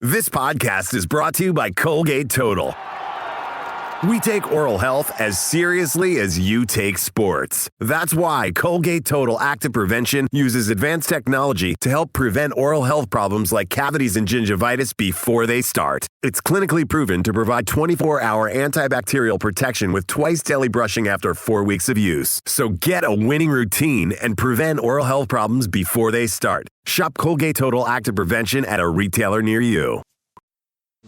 This podcast is brought to you by Colgate Total. We take oral health as seriously as you take sports. That's why Colgate Total Active Prevention uses advanced technology to help prevent oral health problems like cavities and gingivitis before they start. It's clinically proven to provide 24-hour antibacterial protection with twice daily brushing after 4 weeks of use. So get a winning routine and prevent oral health problems before they start. Shop Colgate Total Active Prevention at a retailer near you.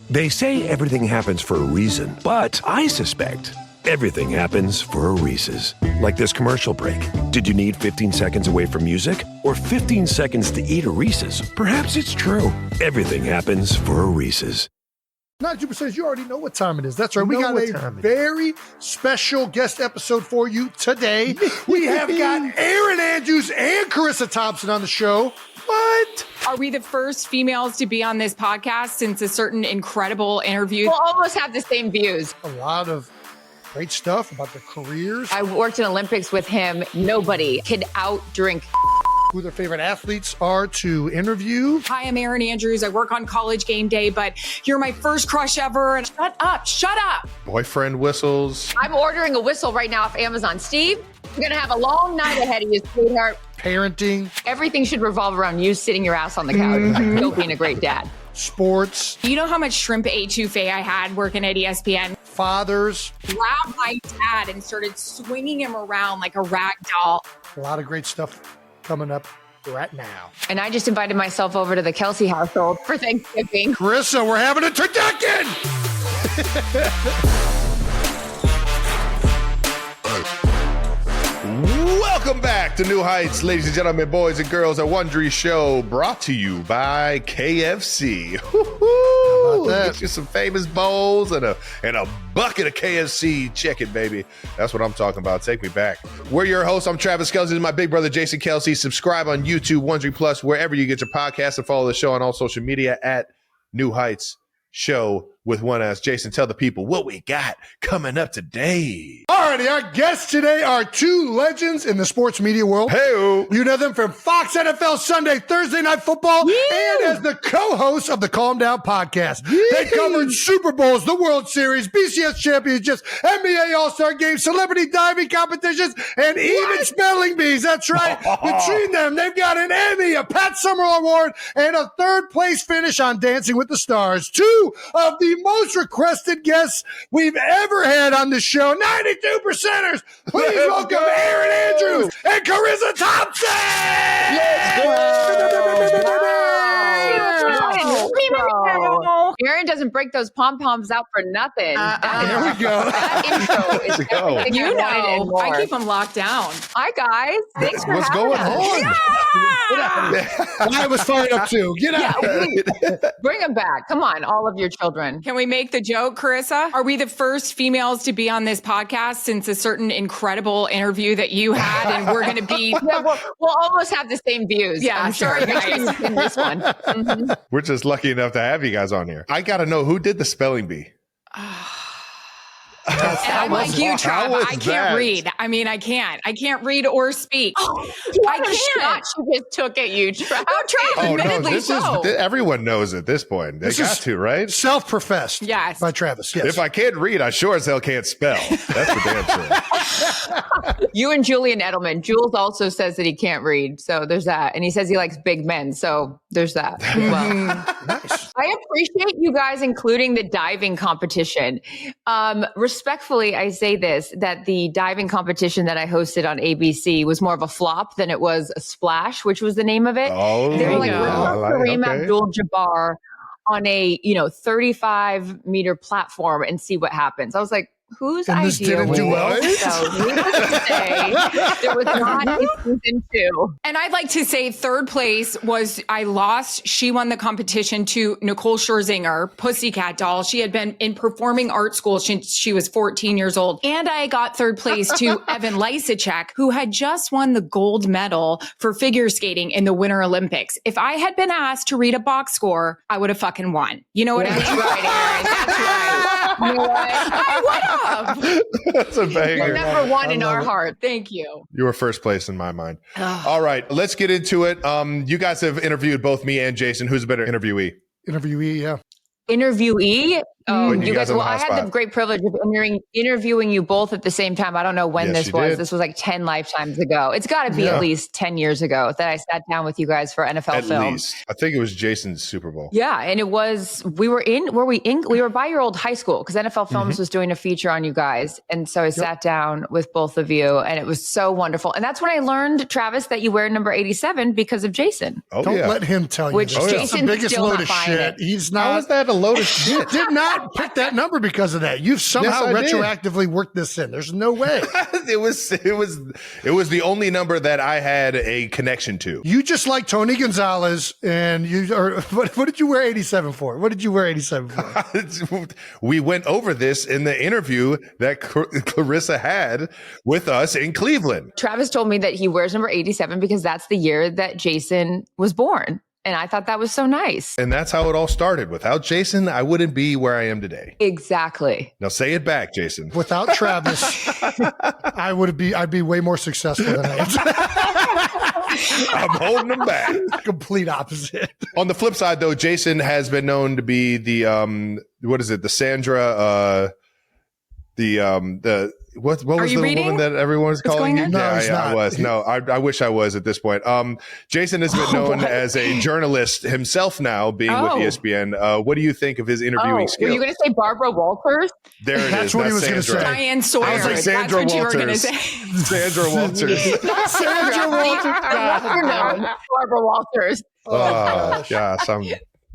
They say everything happens for a reason, but I suspect everything happens for a Reese's. Like this commercial break. Did you need 15 seconds away from music or 15 seconds to eat a Reese's? Perhaps it's true. Everything happens for a Reese's. 92%, you already know what time it is. That's right. We got a very special guest episode for you today. We have got Erin Andrews and Charissa Thompson on the show. What? Are we the first females to be on this podcast since a certain incredible interview? We'll almost have the same views. A lot of great stuff about their careers. I worked in Olympics with him. Nobody could out-drink. Who their favorite athletes are to interview. Hi, I'm Erin Andrews. I work on College Game Day, but you're my first crush ever. And shut up. Boyfriend whistles. I'm ordering a whistle right now off Amazon. Steve, you're going to have a long night ahead of you, sweetheart. Parenting. Everything should revolve around you sitting your ass on the couch. Still being a great dad. Sports. You know how much shrimp etouffee I had working at ESPN? Fathers. Grabbed my dad and started swinging him around like a rag doll. A lot of great stuff coming up right now. And I just invited myself over to the Kelce household for Thanksgiving. Charissa, we're having a turducken! Welcome back to New Heights, ladies and gentlemen, boys and girls, a Wondery show brought to you by KFC. Get you some famous bowls and a bucket of KFC chicken, baby. That's what I'm talking about. Take me back. We're your hosts. I'm Travis Kelce. This is my big brother, Jason Kelce. Subscribe on YouTube, Wondery Plus, wherever you get your podcasts, and follow the show on all social media at New Heights Show with one S. Jason, tell the people what we got coming up today. Alrighty, our guests today are two legends in the sports media world. Hey-o. You know them from Fox NFL Sunday, Thursday Night Football, and as the co-host of the Calm Down podcast. They covered Super Bowls, the World Series, BCS championships, NBA All-Star games, celebrity diving competitions, and even spelling bees. That's right. Between them, they've got an Emmy, a Pat Summerall Award, and a third-place finish on Dancing with the Stars. Two of the most requested guests we've ever had on the show. 92%ers. Please welcome Erin Andrews and Charissa Thompson. Let's go. Erin doesn't break those pom-poms out for nothing. There we go. That intro is everything You I wanted and know, more. I keep them locked down. Hi, guys. Thanks for What's having going us. on? I was fired up too. Get out. Bring them back. Come on, all of your children. Can we make the joke, Charissa? Are we the first females to be on this podcast since a certain incredible interview that you had? And we're going to be... Yeah, we'll almost have the same views. Yeah, I'm sorry, sure. guys. In this one. Mm-hmm. We're just lucky enough to have you guys on here. I got to know, who did the spelling bee? And I'm like you, How Trav. was I can't that? read. I mean, I can't read or speak. I can't. She just took at you, Trav. Oh, Trav, Oh, no, admittedly so. everyone knows at this point. They got to, right? Self-professed. Yes. By Travis. Yes. If I can't read, I sure as hell can't spell. That's for damn sure. You and Julian Edelman. Jules also says that he can't read. So there's that. And he says he likes big men. So there's that. Well, Nice. I appreciate you guys including the diving competition. Respectfully, I say this, that the diving competition that I hosted on ABC was more of a flop than it was a splash, which was the name of it. Oh, They were like, go. we're Kareem Okay. Abdul-Jabbar on a 35-meter platform and see what happens. I was like, whose And this idea didn't was do well? this? So needless to say, there was not a season 2. And I'd like to say third place was I lost. She won the competition to Nicole Scherzinger, Pussycat Doll. She had been in performing art school since she was 14 years old. And I got third place to Evan Lysacek, who had just won the gold medal for figure skating in the Winter Olympics. If I had been asked to read a box score, I would have fucking won. You know what I mean? That's right, Erin. That's right. You know what? I would have. That's a banger. You're number one in our it. heart. Thank you. You were first place in my mind. All right, let's get into it. You guys have interviewed both me and Jason. Who's a better interviewee? Interviewee, yeah. Interviewee? Oh, you you guys, on well, the I hot had spot. the great privilege of interviewing you both at the same time. I don't know when Yes, this you was. did. This was like 10 lifetimes ago. It's got to be at least 10 years ago that I sat down with you guys for NFL At film. least. I think it was Jason's Super Bowl. Yeah, and it was, we were by your old high school because NFL Films was doing a feature on you guys. And so I sat down with both of you and it was so wonderful. And that's when I learned, Travis, that you wear number 87 because of Jason. Oh, Don't yeah. let him tell you. Which this. It's the Jason's biggest still load not of buying shit. it. He's How not. is that a load of You shit? did not pick that number because of that. You've somehow Yes, I did. retroactively worked this in. There's no way. It was the only number that I had a connection to. You just like Tony Gonzalez, and what did you wear 87 for? What did you wear 87 for? We went over this in the interview that Charissa had with us in Cleveland. Travis told me that he wears number 87 because that's the year that Jason was born. And I thought that was so nice. And that's how it all started. Without Jason, I wouldn't be where I am today. Exactly. Now say it back, Jason. Without Travis, I'd be way more successful than I am. I'm holding them back. Complete opposite. On the flip side, though, Jason has been known to be the the Sandra, what was the woman that everyone was calling you? No, I was. No, I wish I was at this point. Jason has been known as a journalist himself now, being with ESPN. What do you think of his interviewing skills? Were you going to say Barbara Walters? There it That's is. what he was going to say. Diane Sawyer. I was like Sandra That's what Walters. you were going to say. Sandra Walters. Sandra Walters. Barbara Walters. Oh, gosh.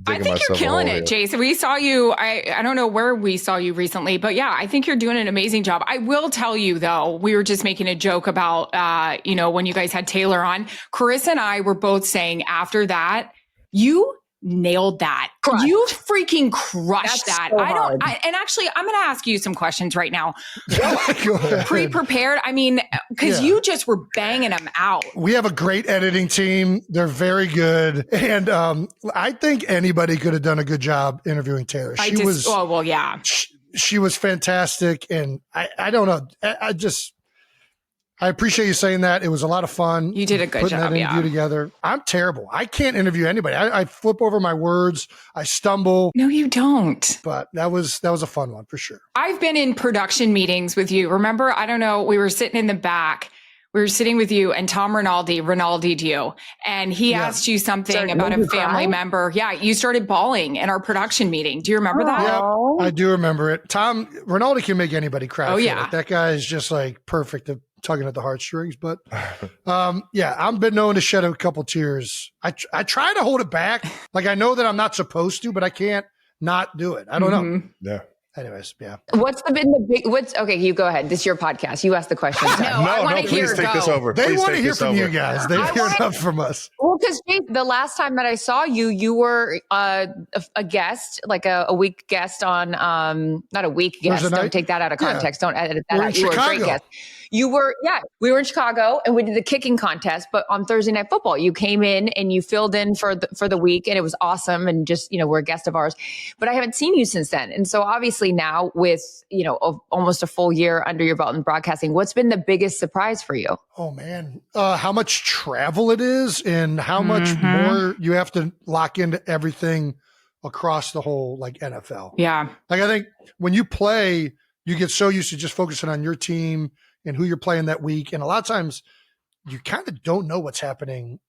I think you're killing it, Jason. We saw you. I don't know where we saw you recently, but yeah, I think you're doing an amazing job. I will tell you though, we were just making a joke about, when you guys had Taylor on. Charissa and I were both saying after that, you nailed that. Crushed. You freaking crushed That's that. so hard. And actually, I'm going to ask you some questions right now. Go ahead. Pre-prepared. I mean, because you just were banging them out. We have a great editing team. They're very good. And I think anybody could have done a good job interviewing Taylor. She was fantastic. And I don't know. I appreciate you saying that. It was a lot of fun. You did a good putting job, that interview together. I'm terrible. I can't interview anybody. I flip over my words. I stumble. No, you don't. But that was a fun one for sure. I've been in production meetings with you. Remember, I don't know, we were sitting in the back. We were sitting with you and Tom Rinaldi'd you. And he asked you something about a family member. Yeah, you started bawling in our production meeting. Do you remember that? Yeah, I do remember it. Tom Rinaldi can make anybody cry. Yeah. That guy is just like perfect at tugging at the heartstrings. But I've been known to shed a couple tears. I try to hold it back. Like I know that I'm not supposed to, but I can't not do it. I don't know. Yeah. Anyways, yeah. Okay, you go ahead. This is your podcast. You ask the questions. I want to hear please take this over. They Please want to take hear this from over. you guys. They hear enough from us. Well, because the last time that I saw you, you were a guest, like a week guest on, not a week guest. Thursday Don't night? take that out of context. Don't edit that We're out. in You were a great Chicago. guest. We were in Chicago and we did the kicking contest, but on Thursday Night Football, you came in and you filled in for the week and it was awesome. And just, we're a guest of ours, but I haven't seen you since then. And so obviously now with, almost a full year under your belt in broadcasting, what's been the biggest surprise for you? Oh man, how much travel it is and how much more you have to lock into everything across the whole NFL. Yeah. Like I think when you play, you get so used to just focusing on your team and who you're playing that week. And a lot of times you kind of don't know what's happening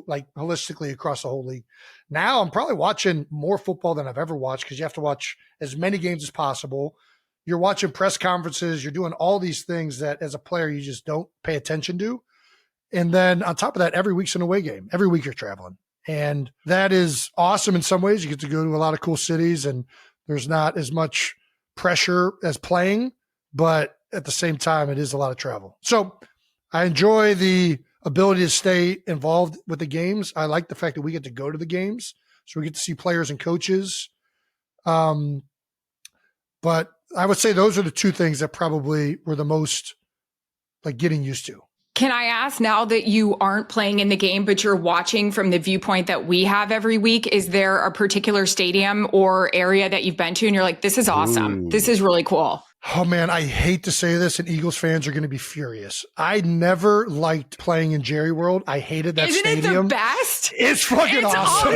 like holistically across the whole league. Now I'm probably watching more football than I've ever watched because you have to watch as many games as possible. You're watching press conferences. You're doing all these things that as a player, you just don't pay attention to. And then on top of that, every week's an away game. Every week you're traveling. And that is awesome in some ways. You get to go to a lot of cool cities and there's not as much pressure as playing, but at the same time, it is a lot of travel. So I enjoy the ability to stay involved with the games. I like the fact that we get to go to the games. So we get to see players and coaches. But I would say those are the two things that probably were the most like getting used to. Can I ask, now that you aren't playing in the game, but you're watching from the viewpoint that we have every week, is there a particular stadium or area that you've been to and you're like, this is awesome. This is really cool. Oh, man, I hate to say this, and Eagles fans are going to be furious. I never liked playing in Jerry World. I hated that stadium. Isn't it the best? It's fucking awesome.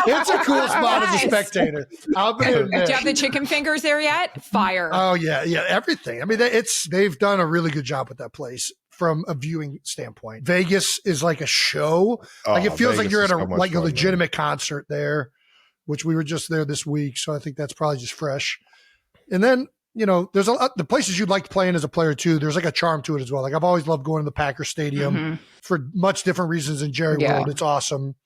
It's a cool spot as a spectator. Do you have the chicken fingers there yet? Fire. Oh, yeah, everything. I mean, they've done a really good job with that place from a viewing standpoint. Vegas is like a show. Like it feels like you're at a legitimate concert there, which we were just there this week. So I think that's probably just fresh. And then, there's the places you'd like to play in as a player too. There's like a charm to it as well. Like I've always loved going to the Packer Stadium for much different reasons than Jerry World. It's awesome.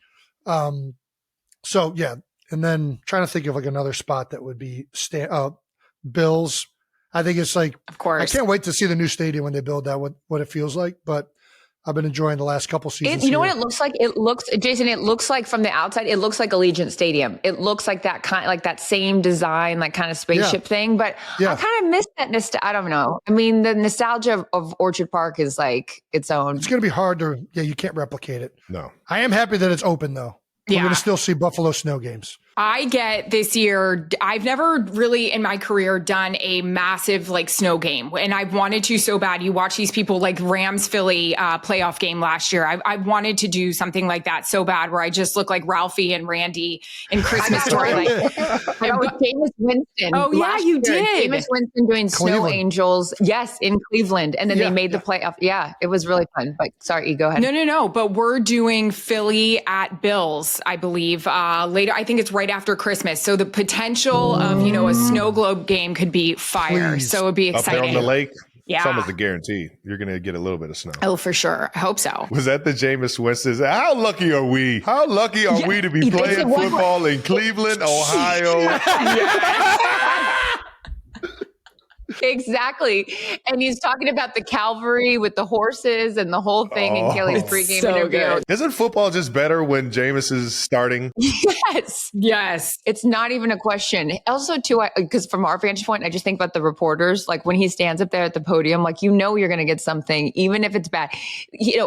So yeah. And then trying to think of like another spot that would be Bills. I think it's like, of course, I can't wait to see the new stadium when they build that, what it feels like, but I've been enjoying the last couple seasons. You know what it looks like? Jason, it looks like from the outside, it looks like Allegiant Stadium. It looks like that same design, like kind of spaceship thing. But I kind of miss that. I don't know. I mean, the nostalgia of Orchard Park is like its own. It's going to be hard you can't replicate it. No. I am happy that it's open though. We're going to still see Buffalo snow games. I get this year, I've never really in my career done a massive like snow game, and I've wanted to so bad. You watch these people like Rams Philly playoff game last year. I wanted to do something like that so bad where I just look like Ralphie and Randy in Christmas Story. Jameis Winston. Oh yeah, you did. Jameis Winston doing Snow Angels. Yes, in Cleveland. And then they made the playoff. Yeah, it was really fun. But sorry, go ahead. No. But we're doing Philly at Bills, I believe, later. I think it's right after Christmas. So the potential of, a snow globe game could be fire. Please. So it'd be exciting. Up there on the lake? Yeah. It's almost a guarantee. You're going to get a little bit of snow. Oh, for sure. I hope so. Was that the Jameis Winston? How lucky are we? How lucky are we to be playing football in Cleveland, Ohio? Exactly. And he's talking about the cavalry with the horses and the whole thing in Kelly's pregame interview. Good. Isn't football just better when Jameis is starting? Yes. It's not even a question. Also, too, because from our vantage point, I just think about the reporters. Like when he stands up there at the podium, like, you're going to get something, even if it's bad.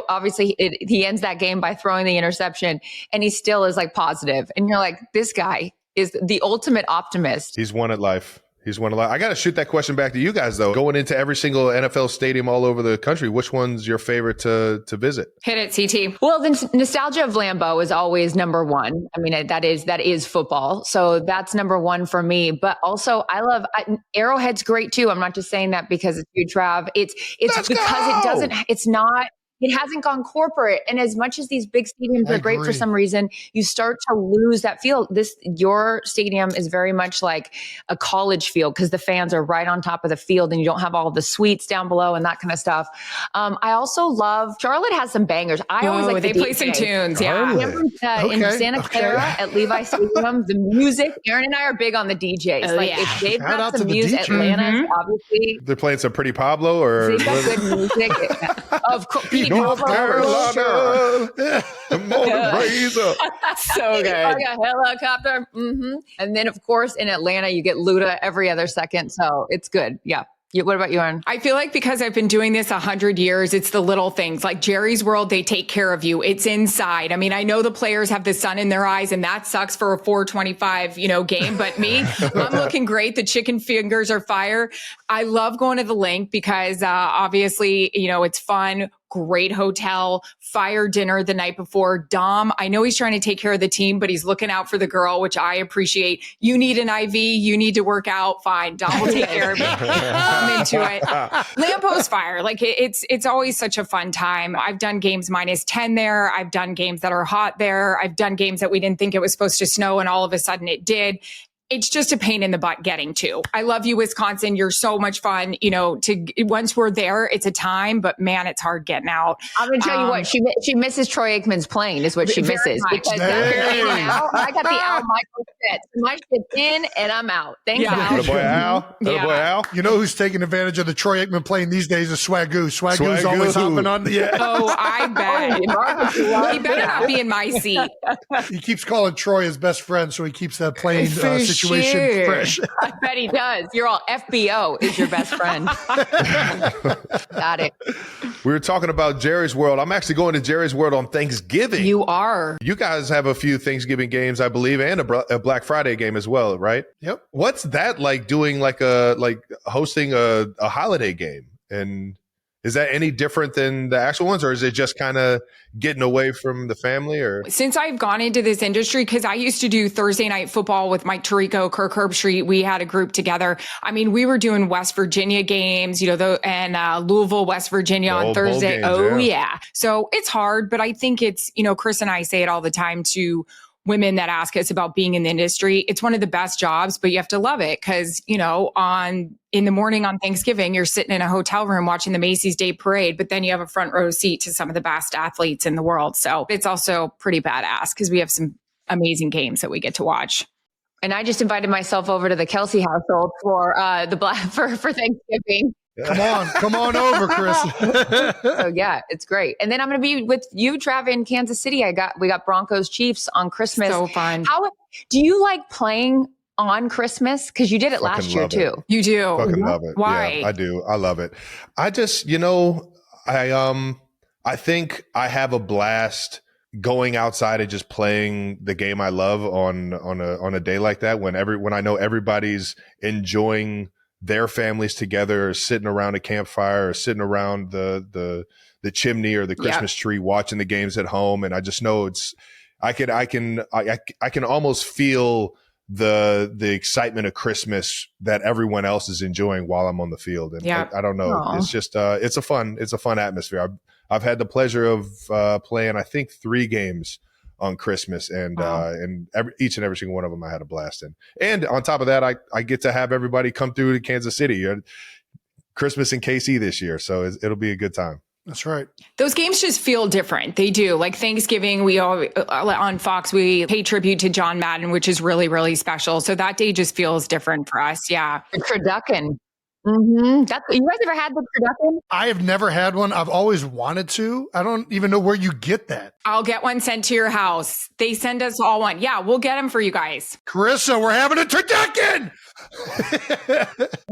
Obviously, he ends that game by throwing the interception, and he still is like positive. And you're like, this guy is the ultimate optimist. He's won at life. I got to shoot that question back to you guys, though. Going into every single NFL stadium all over the country, which one's your favorite to visit? Hit it, CT. Well, the nostalgia of Lambeau is always number one. I mean, that is football. So that's number one for me. But also, Arrowhead's great, too. I'm not just saying that because it's huge, Trav. It's because it hasn't gone corporate. And as much as these big stadiums are great for some reason, you start to lose that feel. Your stadium is very much like a college field because the fans are right on top of the field and you don't have all the suites down below and that kind of stuff. I also love, Charlotte has some bangers. They play some tunes. Yeah. Remember, in Santa Clara at Levi Stadium, the music, Erin and I are big on the DJs. If they've got some music, Atlanta, obviously. They're playing some Pretty Pablo or. They've got good music. Of course. North Carolina, the motor razor. So good. Like a helicopter. And then, of course, in Atlanta, you get Luda every other second. So it's good. Yeah. What about you, Erin? I feel like because I've been doing this 100 years, it's the little things like Jerry's World. They take care of you. It's inside. I mean, I know the players have the sun in their eyes and that sucks for a 4:25, game. But me, I'm looking great. The chicken fingers are fire. I love going to the link because obviously, it's fun. Great hotel, fire dinner the night before. Dom, I know he's trying to take care of the team, but he's looking out for the girl, which I appreciate. You need an IV, you need to work out. Fine. Dom will take care of me. I'm into it. Lambeau's fire. Like it's always such a fun time. I've done games -10 there. I've done games that are hot there. I've done games that we didn't think it was supposed to snow and all of a sudden it did. It's just a pain in the butt getting to. I love you, Wisconsin. You're so much fun. Once we're there, it's a time, but man, it's hard getting out. I'm going to tell you what, she misses Troy Aikman's plane is what she misses. Because I got the Al Michaels set. My shit's in and I'm out. Thanks, Al. Boy Al. You know who's taking advantage of the Troy Aikman plane these days is Swagoo. Swagoo's always hopping on. Oh, I bet. He better not be in my seat. He keeps calling Troy his best friend, so he keeps that plane situation situation Shoot. fresh. I bet he does. You're all FBO is your best friend. Got it. We were talking about Jerry's World. I'm actually going to Jerry's World on Thanksgiving. You are. You guys have a few Thanksgiving games, I believe, and a Black Friday game as well, right? Yep. What's that like doing hosting a holiday game? And is that any different than the actual ones, or is it just kind of getting away from the family? Or Since I've gone into this industry, because I used to do Thursday night football with Mike Tirico, Kirk Herbstreit, we had a group together. I mean, we were doing West Virginia games, and Louisville, West Virginia on Thursday. Yeah. So it's hard, but I think it's, Chris and I say it all the time to women that ask us about being in the industry. It's one of the best jobs, but you have to love it because, in the morning on Thanksgiving, you're sitting in a hotel room watching the Macy's Day Parade, but then you have a front row seat to some of the best athletes in the world. So it's also pretty badass because we have some amazing games that we get to watch. And I just invited myself over to the Kelce household for for Thanksgiving. Come on over, Chris. So yeah, it's great. And then I'm going to be with you, Trav, in Kansas City. We got Broncos Chiefs on Christmas. So fun. How do you like playing on Christmas? Because you did it last year too. You do. Fucking love it. Why? Yeah, I do. I love it. I just, I think I have a blast going outside and just playing the game I love on a day like that when I know everybody's enjoying their families together, or sitting around a campfire, or sitting around the chimney or the Christmas tree, watching the games at home. And I just know I can almost feel the excitement of Christmas that everyone else is enjoying while I'm on the field. And I don't know. Aww. It's just, it's a fun atmosphere. I've had the pleasure of playing, I think, 3 games on Christmas, and each and every single one of them I had a blast in. And on top of that, I get to have everybody come through to Kansas City. Christmas in KC this year, so it'll be a good time. That's right. Those games just feel different. They do. Like Thanksgiving, we all on Fox, we pay tribute to John Madden, which is really, really special. So that day just feels different for us. Yeah. The turducken. Mm-hmm. You guys ever had the turducken? I have never had one. I've always wanted to. I don't even know where you get that. I'll get one sent to your house. They send us all one. Yeah, we'll get them for you guys. Carissa, we're having a turducken.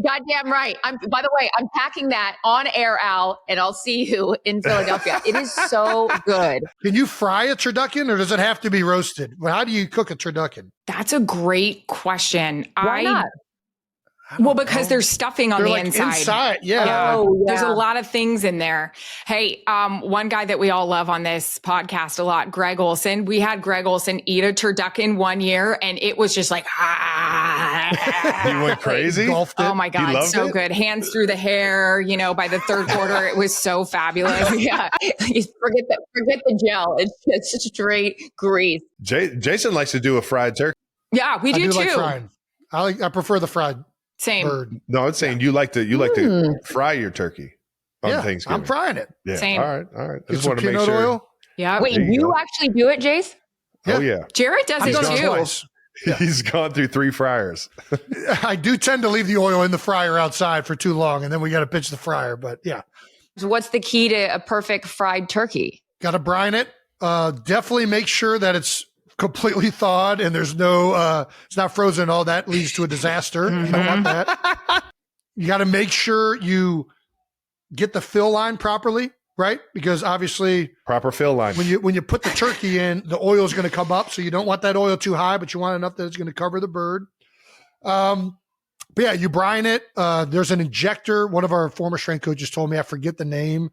Goddamn right. By the way, I'm packing that on air, Al, and I'll see you in Philadelphia. It is so good. Can you fry a turducken, or does it have to be roasted? How do you cook a turducken? That's a great question. Why not? Well, because there's stuffing on the inside. Yeah. Oh, yeah. There's a lot of things in there. Hey, one guy that we all love on this podcast a lot, Greg Olson. We had Greg Olson eat a turducken one year, and it was just like, He went crazy? Oh my God, so good. Hands through the hair, by the third quarter, it was so fabulous. Yeah. Forget the gel. It's just straight grease. Jason likes to do a fried turkey. Yeah, we do too. Like frying. I prefer the fried. Same. Bird. No, I'm saying you like to fry your turkey on Thanksgiving. I'm frying it. Yeah. Same. All right. I Get just want to make peanut sure. Oil. Yeah. Wait, you actually do it, Jace? Oh yeah. Jared does it too. Twice. Yeah. He's gone through 3 fryers. I do tend to leave the oil in the fryer outside for too long, and then we got to pitch the fryer. But yeah. So what's the key to a perfect fried turkey? Got to brine it. Definitely make sure that it's completely thawed and there's no, it's not frozen. All that leads to a disaster. You don't want that. You got to make sure you get the fill line properly, right? Because obviously proper fill line. When you put the turkey in, the oil is going to come up. So you don't want that oil too high, but you want enough that it's going to cover the bird. But yeah, you brine it. There's an injector. One of our former strength coaches told me, I forget the name,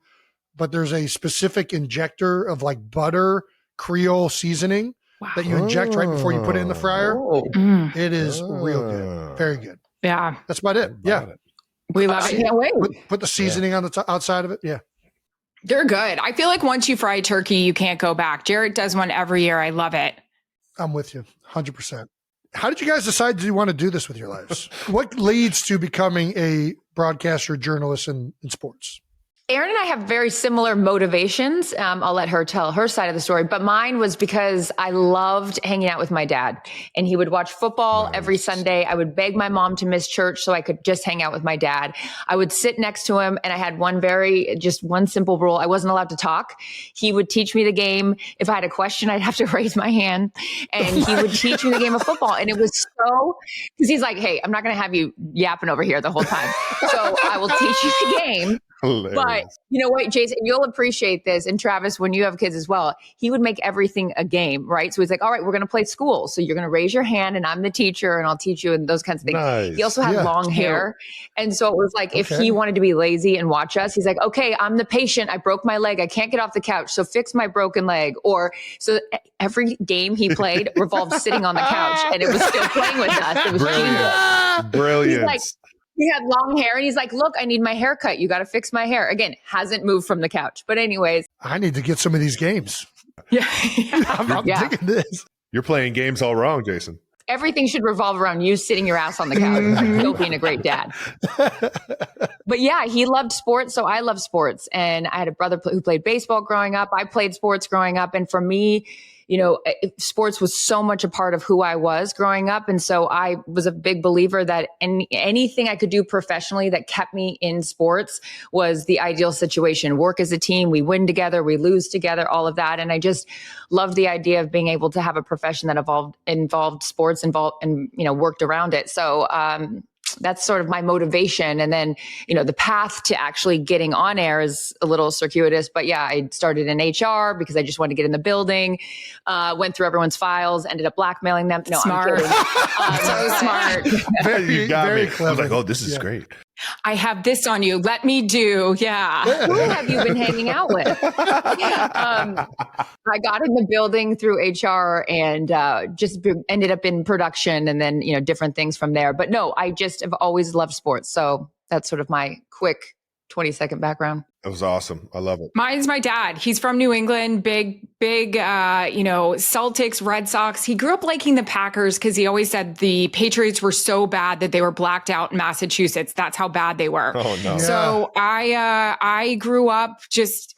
but there's a specific injector of like butter, Creole seasoning that you inject right before you put it in the fryer. It is real good. Very good. Yeah. That's about it. We love I it. can't wait. Put the seasoning on the outside of it. Yeah. They're good. I feel like once you fry turkey, you can't go back. Jared does one every year. I love it. I'm with you 100%. How did you guys decide to want to do this with your lives? What leads to becoming a broadcaster, journalist in sports? Erin and I have very similar motivations. I'll let her tell her side of the story, but mine was because I loved hanging out with my dad, and he would watch football every Sunday. I would beg my mom to miss church so I could just hang out with my dad. I would sit next to him, and I had one simple rule. I wasn't allowed to talk. He would teach me the game. If I had a question, I'd have to raise my hand, and he would teach me the game of football. And it was because he's like, hey, I'm not going to have you yapping over here the whole time. So I will teach you the game. Hilarious. But you know what, Jason, you'll appreciate this. And Travis, when you have kids as well, he would make everything a game, right? So he's like, all right, we're going to play school. So you're going to raise your hand and I'm the teacher and I'll teach you and those kinds of things. Nice. He also had long hair. And so it was like, if he wanted to be lazy and watch us, he's like, okay, I'm the patient. I broke my leg. I can't get off the couch. So fix my broken leg. Or so every game he played revolved sitting on the couch and it was still playing with us. It was genius. Brilliant. He's like, he had long hair and he's like, look, I need my hair cut. You got to fix my hair. Again, hasn't moved from the couch. But anyways. I need to get some of these games. Yeah. I'm digging this. You're playing games all wrong, Jason. Everything should revolve around you sitting your ass on the couch, still being a great dad. But yeah, he loved sports. So I love sports. And I had a brother who played baseball growing up. I played sports growing up. And for me, you know, sports was so much a part of who I was growing up. And so I was a big believer that anything I could do professionally that kept me in sports was the ideal situation. Work as a team, we win together, we lose together, all of that. And I just loved the idea of being able to have a profession that involved sports and, you know, worked around it. So, that's sort of my motivation. And then, you know, the path to actually getting on air is a little circuitous, but yeah, I started in HR because I just wanted to get in the building, went through everyone's files, ended up blackmailing them. No, Smart. I'm kidding. So smart. You got very me. clever. I was like, oh, this is great. I have this on you. Let me do. Yeah. Who have you been hanging out with? I got in the building through HR and ended up in production and then, you know, different things from there. But no, I just have always loved sports. So that's sort of my quick 20-second background. That was awesome. I love it. Mine's my dad. He's from New England, big, you know, Celtics, Red Sox. He grew up liking the Packers because he always said the Patriots were so bad that they were blacked out in Massachusetts. That's how bad they were. Oh, no. So I grew up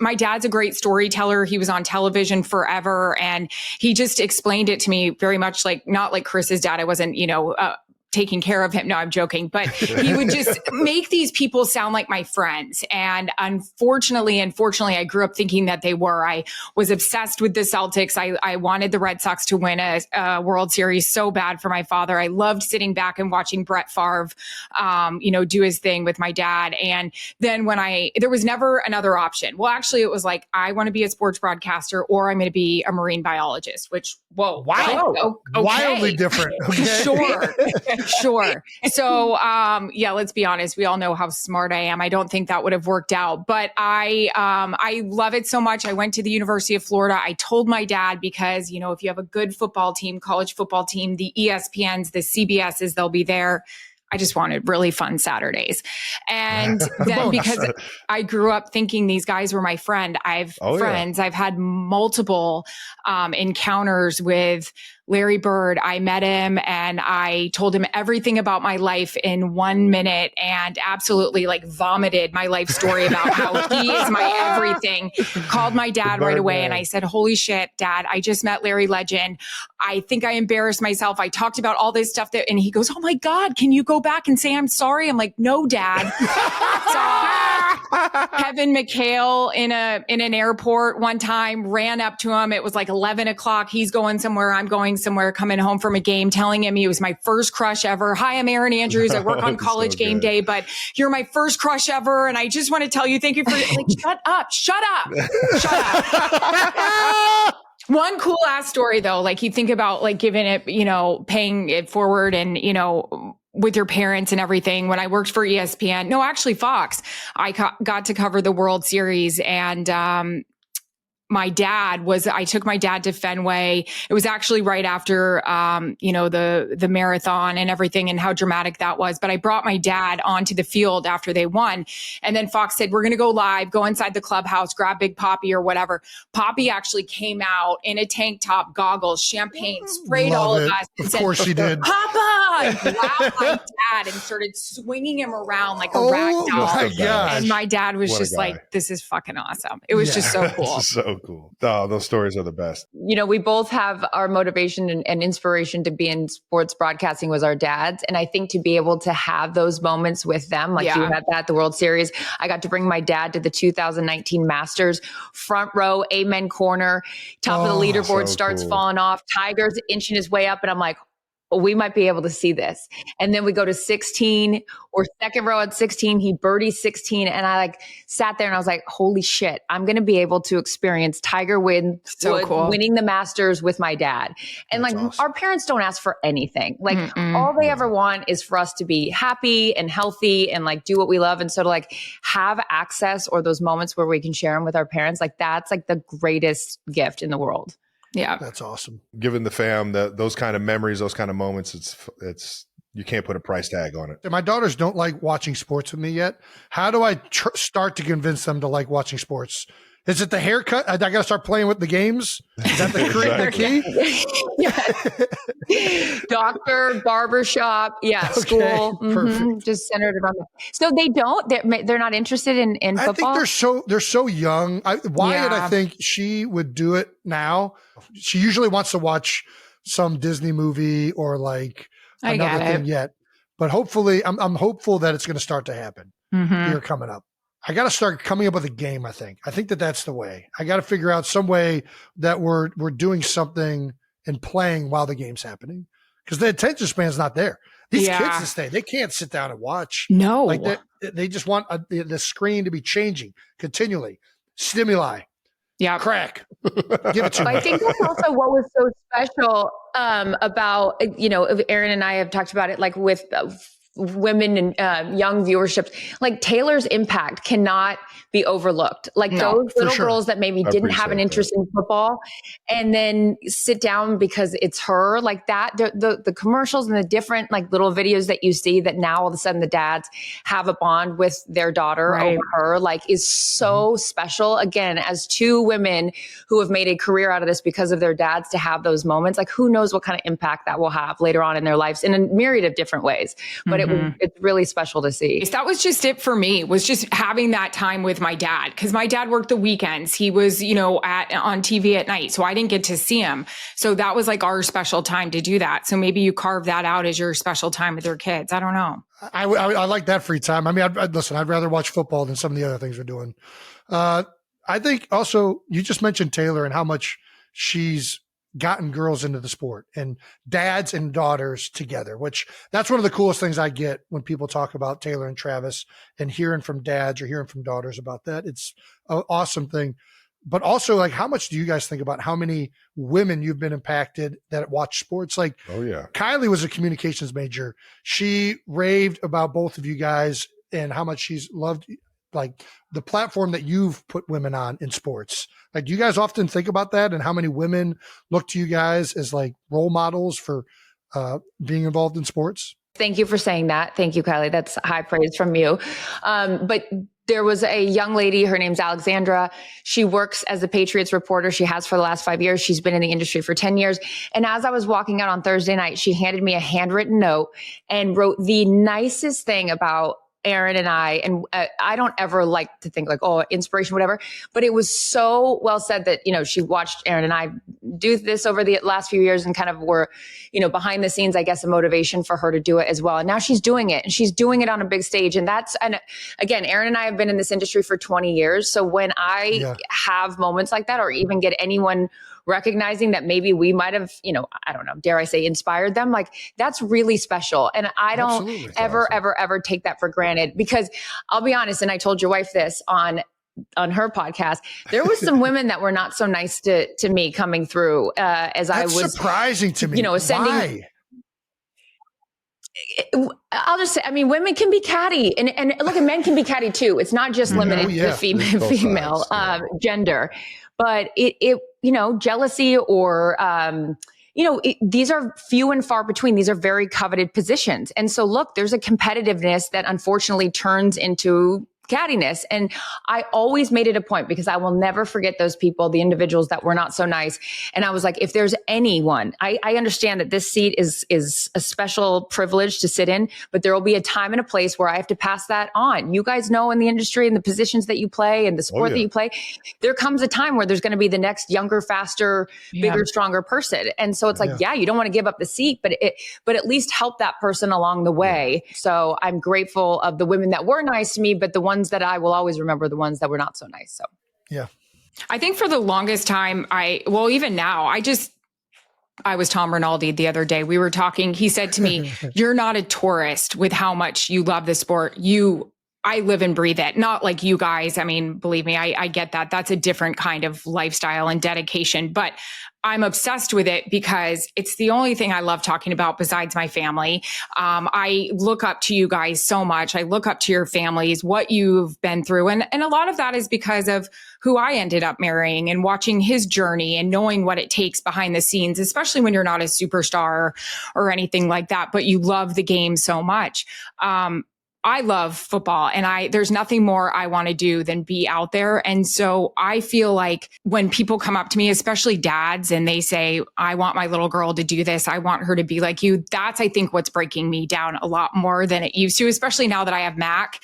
my dad's a great storyteller. He was on television forever. And he just explained it to me very much like, not like Chris's dad. I wasn't, you know, taking care of him. No, I'm joking. But he would just make these people sound like my friends. And unfortunately, I grew up thinking that they were. I was obsessed with the Celtics. I wanted the Red Sox to win a World Series so bad for my father. I loved sitting back and watching Brett Favre, you know, do his thing with my dad. And then there was never another option. Well, actually, it was like, I want to be a sports broadcaster or I'm going to be a marine biologist, which, whoa. Wow. Okay. Wildly different. Okay. Sure. So, yeah, let's be honest. We all know how smart I am. I don't think that would have worked out, but I love it so much. I went to the University of Florida. I told my dad because, you know, if you have a good football team, college football team, the ESPNs, the CBSs, they'll be there. I just wanted really fun Saturdays. And then because I grew up thinking these guys were my friend, friends. Yeah. I've had multiple encounters with Larry Bird. I met him and I told him everything about my life in 1 minute and absolutely like vomited my life story about how he is my everything. Called my dad right away and I said, holy shit, Dad, I just met Larry Legend. I think I embarrassed myself. I talked about all this stuff and he goes, oh my God, can you go back and say I'm sorry? I'm like, no, Dad. Kevin McHale in an airport one time, ran up to him. It was like 11 o'clock. He's going somewhere. I'm going somewhere, coming home from a game, telling him he was my first crush ever. Hi, I'm Erin Andrews. I work on College Game Day, but you're my first crush ever. And I just want to tell you, thank you for like, shut up. One cool ass story though, like you think about like giving it, you know, paying it forward and, you know, with your parents and everything. When I worked for ESPN, no, actually Fox, I got to cover the World Series and, I took my dad to Fenway. It was actually right after, you know, the marathon and everything and how dramatic that was. But I brought my dad onto the field after they won. And then Fox said, we're going to go live, go inside the clubhouse, grab Big Poppy or whatever. Poppy actually came out in a tank top, goggles, champagne, sprayed all of us. Of course she did. Papa, like grabbed my dad and started swinging him around like a rag doll. My gosh. And my dad was What a just guy. like, this is fucking awesome. It was just so cool. So cool. Oh, those stories are the best. You know, we both have our motivation and inspiration to be in sports broadcasting was our dads. And I think to be able to have those moments with them, like you had that at the World Series, I got to bring my dad to the 2019 Masters, front row, amen corner, top of the leaderboard, starts falling off. Tiger's inching his way up. And I'm like, we might be able to see this. And then we go to 16 or second row at 16, he birdied 16. And I like sat there and I was like, holy shit, I'm going to be able to experience Tiger winning the Masters with my dad. And that's like, awesome. Our parents don't ask for anything. Like all they ever want is for us to be happy and healthy and like do what we love. And so to like have access or those moments where we can share them with our parents, like that's like the greatest gift in the world. Yeah. That's awesome. Giving the fam those kind of memories, those kind of moments, it's you can't put a price tag on it. My daughters don't like watching sports with me yet. How do I start to convince them to like watching sports? Is it the haircut? I got to start playing with the games? Is that the key? Doctor, barbershop, school. Perfect. Just centered around that. So they don't. They're not interested in football. I think they're so young. Wyatt, I think she would do it now. She usually wants to watch some Disney movie or like another thing yet. But hopefully, I'm hopeful that it's going to start to happen here coming up. I got to start coming up with a game. I think that's the way. I got to figure out some way that we're doing something and playing while the game's happening, because the attention span's not there. These kids this day, they can't sit down and watch. No, like they just want the screen to be changing continually. Stimuli. Yeah, crack. Give it to me. I think that's also what was so special about, Erin and I have talked about it, like with women and young viewerships, like Taylor's impact cannot be overlooked. Like those little girls that maybe didn't have an interest in football and then sit down because it's her, like that, the commercials and the different like little videos that you see that now all of a sudden the dads have a bond with their daughter over her, like is so special. Again, as two women who have made a career out of this because of their dads, to have those moments, like who knows what kind of impact that will have later on in their lives in a myriad of different ways. But it's really special to see. That was just it for me, was just having that time with my dad, because my dad worked the weekends. He was, on TV at night, so I didn't get to see him. So that was like our special time to do that. So maybe you carve that out as your special time with your kids. I don't know. I like that free time. I mean, I'd rather watch football than some of the other things we're doing. I think also you just mentioned Taylor and how much she's gotten girls into the sport and dads and daughters together, which that's one of the coolest things I get when people talk about Taylor and Travis and hearing from dads or hearing from daughters about that. It's an awesome thing. But also, like, how much do you guys think about how many women you've been impacted that watch sports? Like, Kylie was a communications major. She raved about both of you guys and how much she's loved like the platform that you've put women on in sports. Like, do you guys often think about that and how many women look to you guys as like role models for being involved in sports? Thank you for saying that. Thank you, Kylie. That's high praise from you. But there was a young lady, her name's Alexandra. She works as a Patriots reporter. She has for the last 5 years. She's been in the industry for 10 years. And as I was walking out on Thursday night, she handed me a handwritten note and wrote the nicest thing about Erin and I, and I don't ever like to think like, oh, inspiration, whatever, but it was so well said that, she watched Erin and I do this over the last few years and kind of were, behind the scenes, I guess, a motivation for her to do it as well. And now she's doing it and she's doing it on a big stage. And again, Erin and I have been in this industry for 20 years. So when I have moments like that, or even get anyone recognizing that maybe we might have, I don't know, dare I say, inspired them, like that's really special. And I don't ever take that for granted, because I'll be honest. And I told your wife this on her podcast, there was some women that were not so nice to me coming through as I was surprising to me. Ascending. Why? I'll just say, I mean, women can be catty and look, and men can be catty too. It's not just limited to female gender, but it jealousy or, these are few and far between. These are very coveted positions. And so look, there's a competitiveness that unfortunately turns into cattiness. And I always made it a point, because I will never forget those people, the individuals that were not so nice. And I was like, if there's anyone, I understand that this seat is a special privilege to sit in, but there will be a time and a place where I have to pass that on. You guys know, in the industry and the positions that you play and the sport that you play, there comes a time where there's going to be the next younger, faster, bigger, stronger person. And so it's like, you don't want to give up the seat, but at least help that person along the way. So I'm grateful of the women that were nice to me, but the ones that I will always remember, the ones that were not so nice. So, I think for the longest time, even now, I was Tom Rinaldi the other day. We were talking. He said to me, "You're not a tourist with how much you love the sport. I live and breathe it. Not like you guys. I mean, believe me, I get that. That's a different kind of lifestyle and dedication, but I'm obsessed with it because it's the only thing I love talking about besides my family. I look up to you guys so much. I look up to your families, what you've been through. And a lot of that is because of who I ended up marrying and watching his journey and knowing what it takes behind the scenes, especially when you're not a superstar or anything like that, but you love the game so much. I love football, and there's nothing more I want to do than be out there. And so I feel like when people come up to me, especially dads, and they say, I want my little girl to do this, I want her to be like you, that's, I think, what's breaking me down a lot more than it used to, especially now that I have Mac,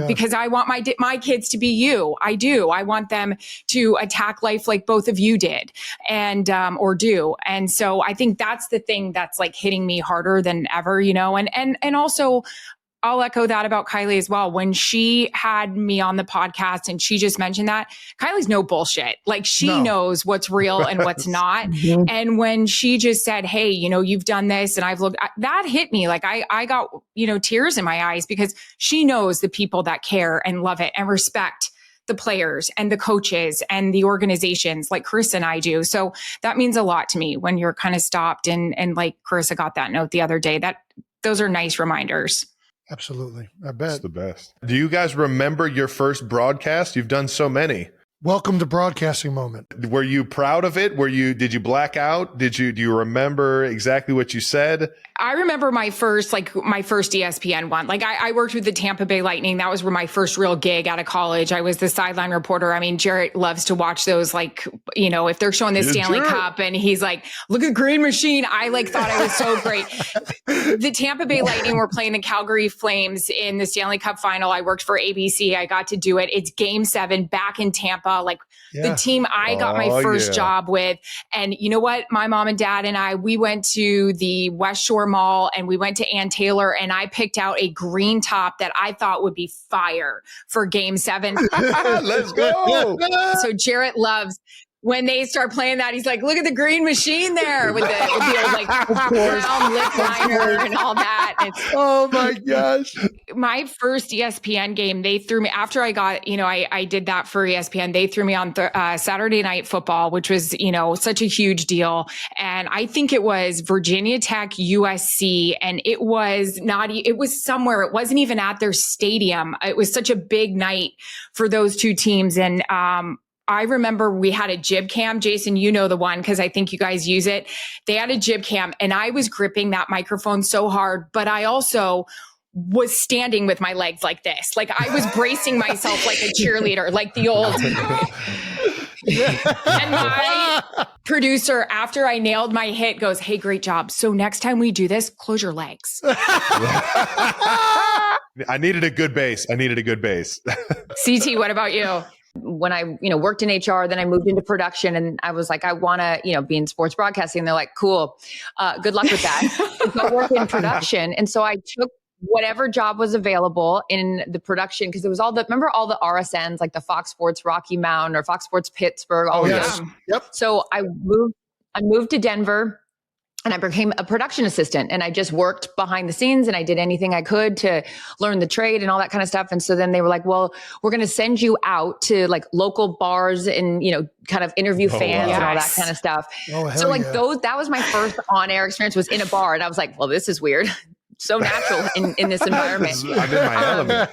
because I want my kids to be you. I do. I want them to attack life like both of you did and or do. And so I think that's the thing that's like hitting me harder than ever, and also I'll echo that about Kylie as well. When she had me on the podcast and she just mentioned that, Kylie's no bullshit. Like she knows what's real and what's not. And when she just said, hey, you've done this and I've looked, that hit me. Like I got, tears in my eyes because she knows the people that care and love it and respect the players and the coaches and the organizations like Charissa and I do. So that means a lot to me when you're kind of stopped and like Charissa got that note the other day. Those are nice reminders. Absolutely. I bet. It's the best. Do you guys remember your first broadcast? You've done so many. Welcome to broadcasting moment. Were you proud of it? Did you black out? Do you remember exactly what you said? I remember my first ESPN one. Like I worked with the Tampa Bay Lightning. That was my first real gig out of college. I was the sideline reporter. I mean, Jarrett loves to watch those, like, if they're showing the Stanley Cup and he's like, look at Green Machine. I thought it was so great. The Tampa Bay Lightning were playing the Calgary Flames in the Stanley Cup final. I worked for ABC. I got to do it. It's Game 7 back in Tampa. The team I got my first job with. And you know what? My mom and dad and we went to the West Shore Mall and we went to Ann Taylor and I picked out a green top that I thought would be fire for Game 7. Let's go. So Jarrett loves when they start playing that. He's like, look at the Green Machine there with the old brown lip liner and all that. Oh my gosh. My first ESPN game, they threw me after I got, I did that for ESPN. They threw me on Saturday Night Football, which was, such a huge deal. And I think it was Virginia Tech, USC. And it was somewhere. It wasn't even at their stadium. It was such a big night for those two teams. And, I remember we had a jib cam. Jason, you know the one because I think you guys use it. They had a jib cam and I was gripping that microphone so hard, but I also was standing with my legs like this. Like I was bracing myself like a cheerleader, like the old. And my producer, after I nailed my hit, goes, hey, great job. So next time we do this, close your legs. I needed a good base. CT, what about you? When I, worked in HR, then I moved into production and I was like, I want to, be in sports broadcasting. They're like, cool. Good luck with that. Go work in production. And so I took whatever job was available in the production because it was remember all the RSNs, like the Fox Sports Rocky Mountain or Fox Sports Pittsburgh. All yes. Yep. So I moved to Denver. And I became a production assistant and I just worked behind the scenes and I did anything I could to learn the trade and all that kind of stuff. And so then they were like, well, we're going to send you out to like local bars and, kind of interview fans and all that kind of stuff. So that was my first on-air experience was in a bar. And I was like, well, this is weird. So natural in this environment. I'm in my element.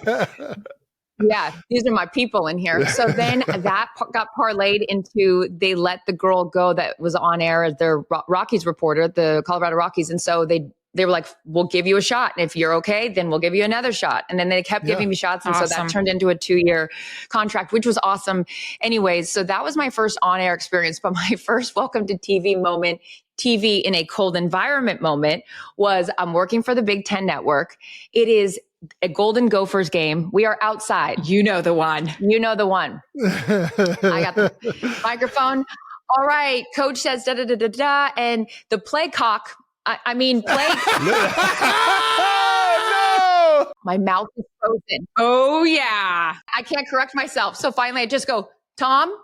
Yeah, these are my people in here. So then that got parlayed into they let the girl go that was on air as their Rockies reporter, the Colorado Rockies. And so they they were like, we'll give you a shot. And if you're okay, then we'll give you another shot. And then they kept giving me shots. And so that turned into a 2-year contract, which was awesome. Anyways, so that was my first on-air experience. But my first welcome to TV moment, TV in a cold environment moment, was I'm working for the Big Ten Network. It is a Golden Gophers game. We are outside. You know the one. You know the one. I got the microphone. All right, coach says da da da da da, and the play cock. Play. Oh, no! My mouth is frozen. Oh yeah, I can't correct myself. So finally, I just go, Tom.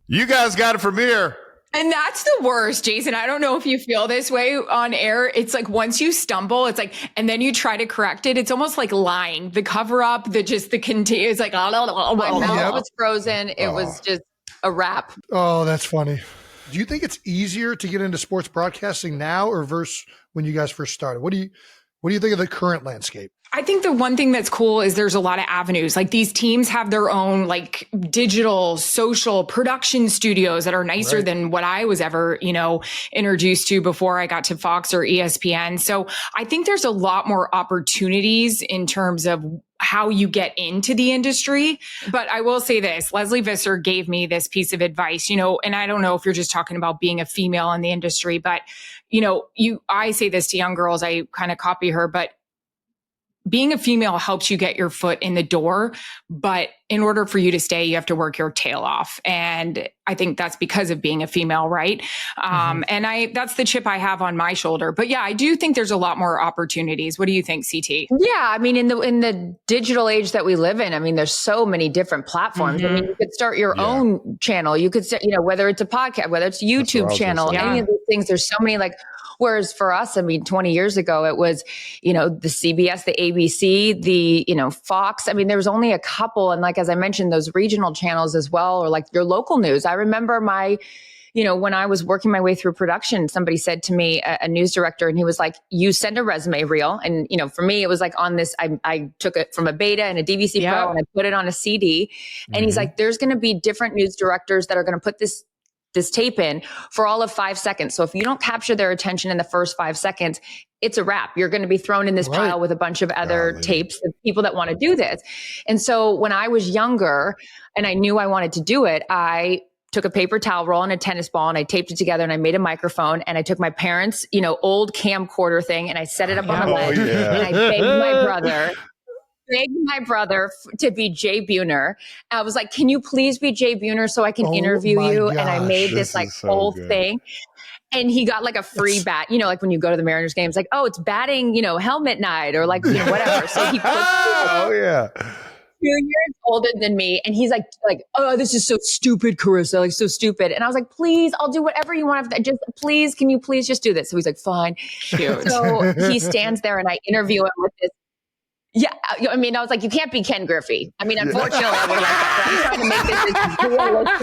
You guys got it from here. And that's the worst, Jason. I don't know if you feel this way on air. It's like once you stumble, it's like, and then you try to correct it. It's almost like lying. The cover up, it's like, my mouth was frozen. It was just a wrap. Oh, that's funny. Do you think it's easier to get into sports broadcasting now or versus when you guys first started? What do you think of the current landscape? I think the one thing that's cool is there's a lot of avenues. Like these teams have their own like digital, social production studios that are nicer than what I was ever, introduced to before I got to Fox or ESPN. So I think there's a lot more opportunities in terms of how you get into the industry. But I will say this, Leslie Visser gave me this piece of advice, and I don't know if you're just talking about being a female in the industry, but I say this to young girls, I kind of copy her, but being a female helps you get your foot in the door, but in order for you to stay, you have to work your tail off. And I think that's because of being a female, right? And that's the chip I have on my shoulder. But yeah, I do think there's a lot more opportunities. What do you think, CT? Yeah, in the digital age that we live in, there's so many different platforms. You could start your own channel. You could start, whether it's a podcast, whether it's a YouTube channel, any of these things. There's so many whereas for us, 20 years ago, it was, the CBS, the ABC, the, Fox. There was only a couple. And as I mentioned, those regional channels as well, or your local news. I remember when I was working my way through production, somebody said to me, a news director, and he was like, you send a resume reel. And, for me, it was on this, I took it from a beta and a DVC Pro and I put it on a CD. And he's like, there's going to be different news directors that are going to put this tape in for all of 5 seconds. So if you don't capture their attention in the first 5 seconds, it's a wrap. You're going to be thrown in this pile with a bunch of other tapes of people that want to do this. And so when I was younger and I knew I wanted to do it, I took a paper towel roll and a tennis ball and I taped it together and I made a microphone and I took my parents', old camcorder thing and I set it up on the ledge and I begged my brother to be Jay Buhner. I was like, can you please be Jay Buhner so I can interview you? And I made this whole thing. And he got a free bat, when you go to the Mariners games, it's batting, helmet night or whatever. So he put 2 years older than me. And he's like, oh, this is so stupid, Charissa, so stupid. And I was like, please, I'll do whatever you want. Just please, can you please just do this? So he's like, fine. Cute. So he stands there and I interview him with this. Yeah, I was like, you can't be Ken Griffey. Unfortunately, I would like that. But I'm trying to make this as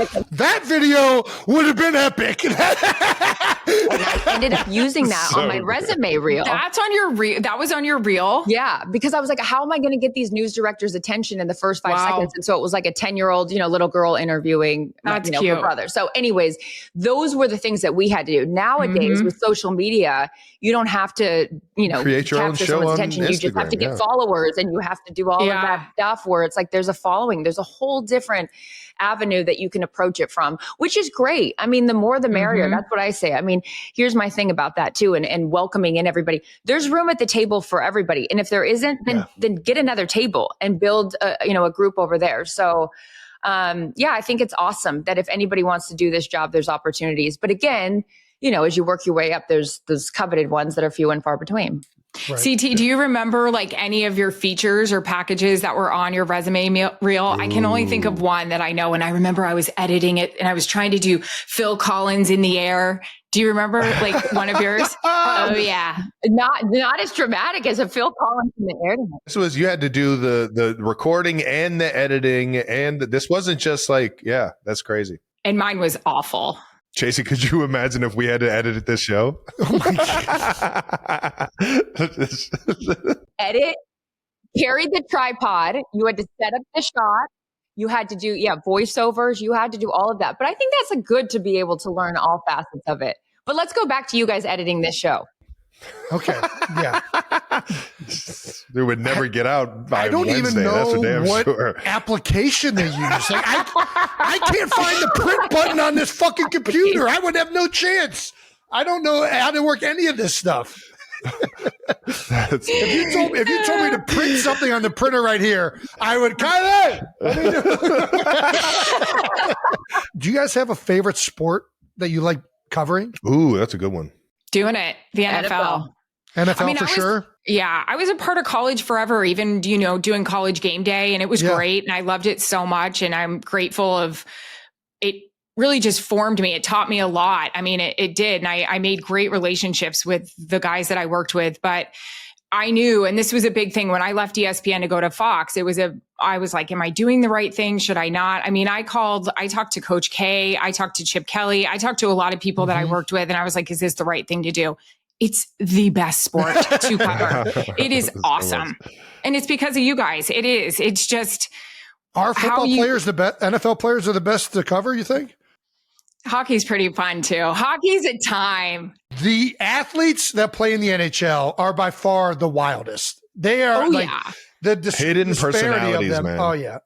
realistic. That video would have been epic. And I ended up using that on my resume reel. That's on your reel. That was on your reel. Yeah, because I was like, how am I going to get these news directors' attention in the first 5 seconds? And so it was like a 10-year-old, little girl interviewing her brother. So, anyways, those were the things that we had to do. Nowadays, with social media, you don't have to, create your own show on attention. Instagram, you just have to get followers and you have to do all of that stuff where it's like there's a following. There's a whole different avenue that you can approach it from, which is great. The more the merrier. That's what I say. Here's my thing about that too, and welcoming in everybody. There's room at the table for everybody. And if there isn't, then get another table and build a group over there. So I think it's awesome that if anybody wants to do this job, there's opportunities. But again, as you work your way up, there's those coveted ones that are few and far between. Right. CT, do you remember any of your features or packages that were on your resume reel? I can only think of one that I know. And I remember I was editing it and I was trying to do Phil Collins in the air. Do you remember one of yours? Oh yeah. Not as dramatic as a Phil Collins in the air. This was, you had to do the recording and the editing. And this wasn't just that's crazy. And mine was awful. Chasey, could you imagine if we had to edit this show? Oh my God. Edit, carry the tripod. You had to set up the shot. You had to do, voiceovers. You had to do all of that. But I think that's good to be able to learn all facets of it. But let's go back to you guys editing this show. Okay. Yeah. They would never get out by I don't Wednesday. even know That's for damn what sure. application they use. Like, I can't find the print button on this fucking computer. I would have no chance. I don't know how to work any of this stuff. If you told me to print something on the printer right here, I would Do you guys have a favorite sport that you like covering? Ooh, that's a good one. Doing it. The NFL. NFL for sure. Yeah. I was a part of college forever, even, doing college game day, and it was great. And I loved it so much. And I'm grateful of it. Really just formed me. It taught me a lot. I mean, it did. And I made great relationships with the guys that I worked with, but I knew, and this was a big thing when I left ESPN to go to Fox, I was like, am I doing the right thing? Should I not? I mean, I talked to Coach K, I talked to Chip Kelly, I talked to a lot of people that I worked with, and I was like, is this the right thing to do? It's the best sport to cover. It is awesome. And it's because of you guys. It is. It's just. Are football players the best? NFL players are the best to cover, you think? Hockey's pretty fun too. Hockey's a time. The athletes that play in the NHL are by far the wildest. They are the hidden personalities, of them. Man. Oh yeah.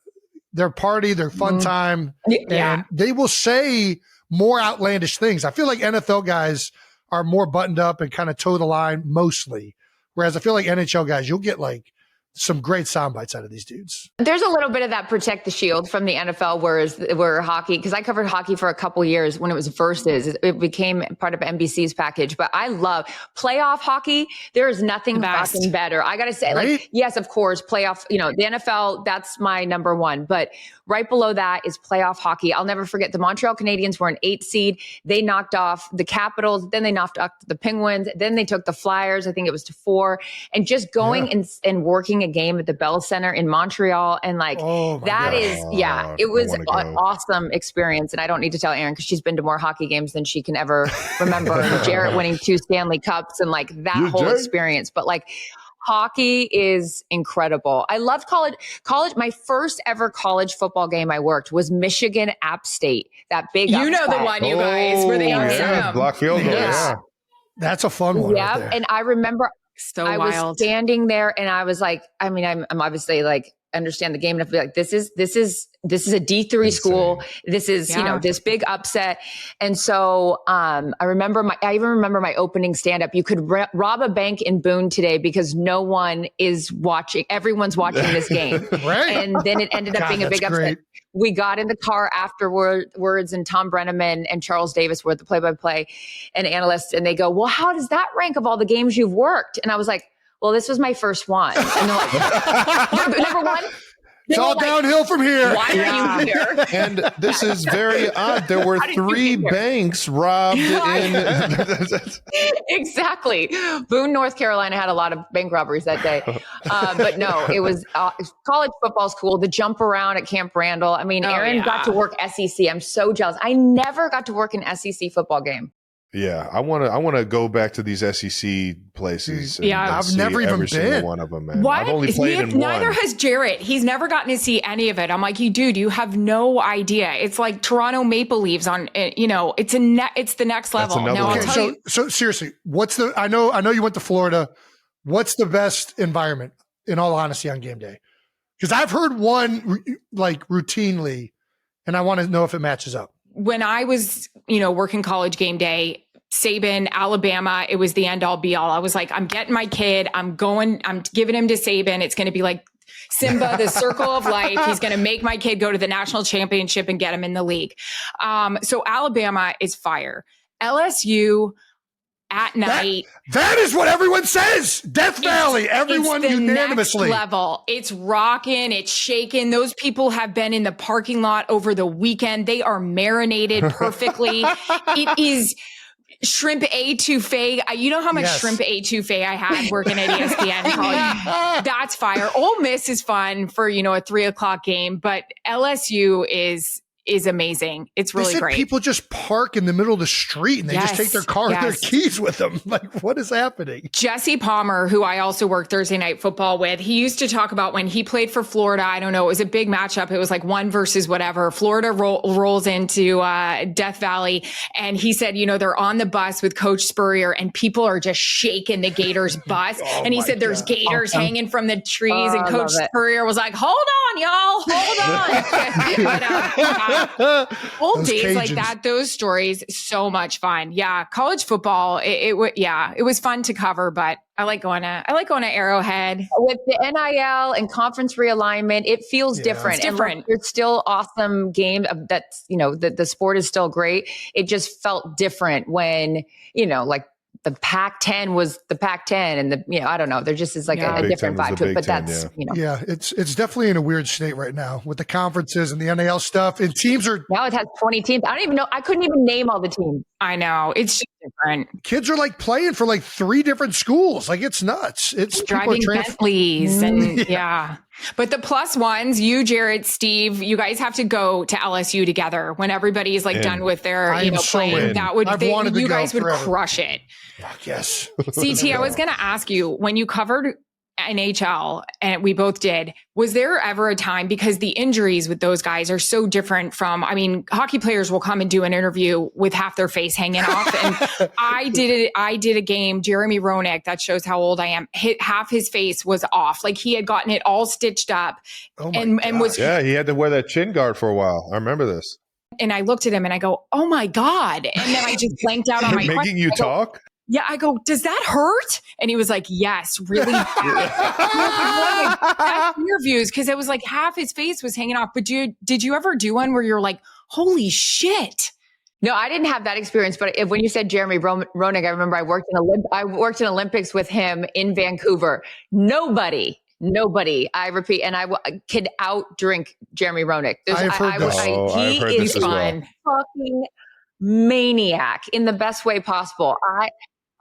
Their party, their fun time. Yeah. And they will say more outlandish things. I feel like NFL guys are more buttoned up and kind of toe the line mostly. Whereas I feel like NHL guys, you'll get like some great sound bites out of these dudes. There's a little bit of that protect the shield from the NFL, where hockey, because I covered hockey for a couple years when it was Versus. It became part of NBC's package. But I love playoff hockey. There is nothing fucking better. I got to say, right? Yes, of course, playoff, the NFL, that's my number one. But right below that is playoff hockey. I'll never forget the Montreal Canadiens were an 8 seed. They knocked off the Capitals. Then they knocked off the Penguins. Then they took the Flyers. I think it was to 4. And just going and working a game at the Bell Center in Montreal. And it was an awesome experience. And I don't need to tell Erin because she's been to more hockey games than she can ever remember. And Jarrett winning 2 Stanley Cups and that whole experience. But hockey is incredible. I loved college. My first ever college football game I worked was Michigan App State. That big, the one, you guys, where they block field goal. Yeah. That's a fun one. Yeah, right there. And I remember I was standing there, and I was like, I'm obviously understand the game enough to be like, this is a D3 school. This is, this big upset. And so, I even remember my opening stand-up. You could rob a bank in Boone today because no one is watching. Everyone's watching this game. Right. And then it ended up being a big upset. Great. We got in the car afterwards, and Tom Brenneman and Charles Davis were the play-by-play and analysts. And they go, well, how does that rank of all the games you've worked? And I was like, well, this was my first one. And they're like, number one? It's all downhill from here. Why are you here? And this is very odd. There were 3 banks robbed in. Exactly. Boone, North Carolina had a lot of bank robberies that day. But no, it was college football's cool. The jump around at Camp Randall. I mean, Erin got to work SEC. I'm so jealous. I never got to work an SEC football game. Yeah, I want to go back to these SEC places. I've never even been one of them, man. What? I've only played in Neither one. has Jarrett. He's never gotten to see any of it. I'm like, dude, you have no idea. It's like Toronto Maple Leafs on, it's the next level. Now, I'll tell you. So seriously, I know you went to Florida. What's the best environment, in all honesty, on game day? Because I've heard one routinely, and I want to know if it matches up. When I was, working college game day, Saban, Alabama, it was the end all be all. I was like, I'm getting my kid. I'm giving him to Saban. It's going to be like Simba, the circle of life. He's going to make my kid go to the national championship and get him in the league. So Alabama is fire. LSU at night. That is what everyone says. Death Valley. Everyone it's the unanimously. Next level. It's rocking. It's shaking. Those people have been in the parking lot over the weekend. They are marinated perfectly. It is shrimp etouffee. You know how much shrimp etouffee I had working at ESPN college? That's fire. Ole Miss is fun for, a 3:00 game, but LSU is amazing. It's really great. People just park in the middle of the street and they just take their car and their keys with them. Like, what is happening? Jesse Palmer, who I also worked Thursday Night Football with, he used to talk about when he played for Florida. I don't know. It was a big matchup. It was like one versus whatever. Florida rolls into Death Valley. And he said, they're on the bus with Coach Spurrier and people are just shaking the Gators bus. And he said there's gators hanging from the trees. And Coach Spurrier was like, hold on, y'all. Hold on. Old days Cajuns. Like that, those stories, so much fun. Yeah. College football, it was fun to cover, but I like going to Arrowhead. With the NIL and conference realignment, it feels different. It's different. And it's still awesome game. That's, the sport is still great. It just felt different when, like the Pac-10 was the Pac-10 and I don't know. There just is like a different vibe to it, but that's, Yeah, it's definitely in a weird state right now with the conferences and the NIL stuff and teams are. Now it has 20 teams. I don't even know. I couldn't even name all the teams. I know. It's just different. Kids are like playing for like 3 different schools. Like it's nuts. It's driving Bentleys and But the plus ones, you, Jared, Steve, you guys have to go to LSU together when everybody's like done with their, playing. That would, you guys would crush it. Yes. CT, I was going to ask you, when you covered NHL, and we both did, was there ever a time, because the injuries with those guys are so different from, hockey players will come and do an interview with half their face hanging off. And I did a game, Jeremy Roenick, that shows how old I am, half his face was off. Like he had gotten it all stitched up and was. Yeah, he had to wear that chin guard for a while. I remember this. And I looked at him and I go, oh my God. And then I just blanked out on my Making question. You talk? Yeah, I go, does that hurt? And he was like, yes, really bad. Interviews, because it was like half his face was hanging off. But did you ever do one where you're like, holy shit? No, I didn't have that experience. But when you said Jeremy Roenick, I remember I worked in Olympics with him in Vancouver. Nobody, I repeat, and I could out-drink Jeremy Roenick. He is fun. Fucking maniac in the best way possible.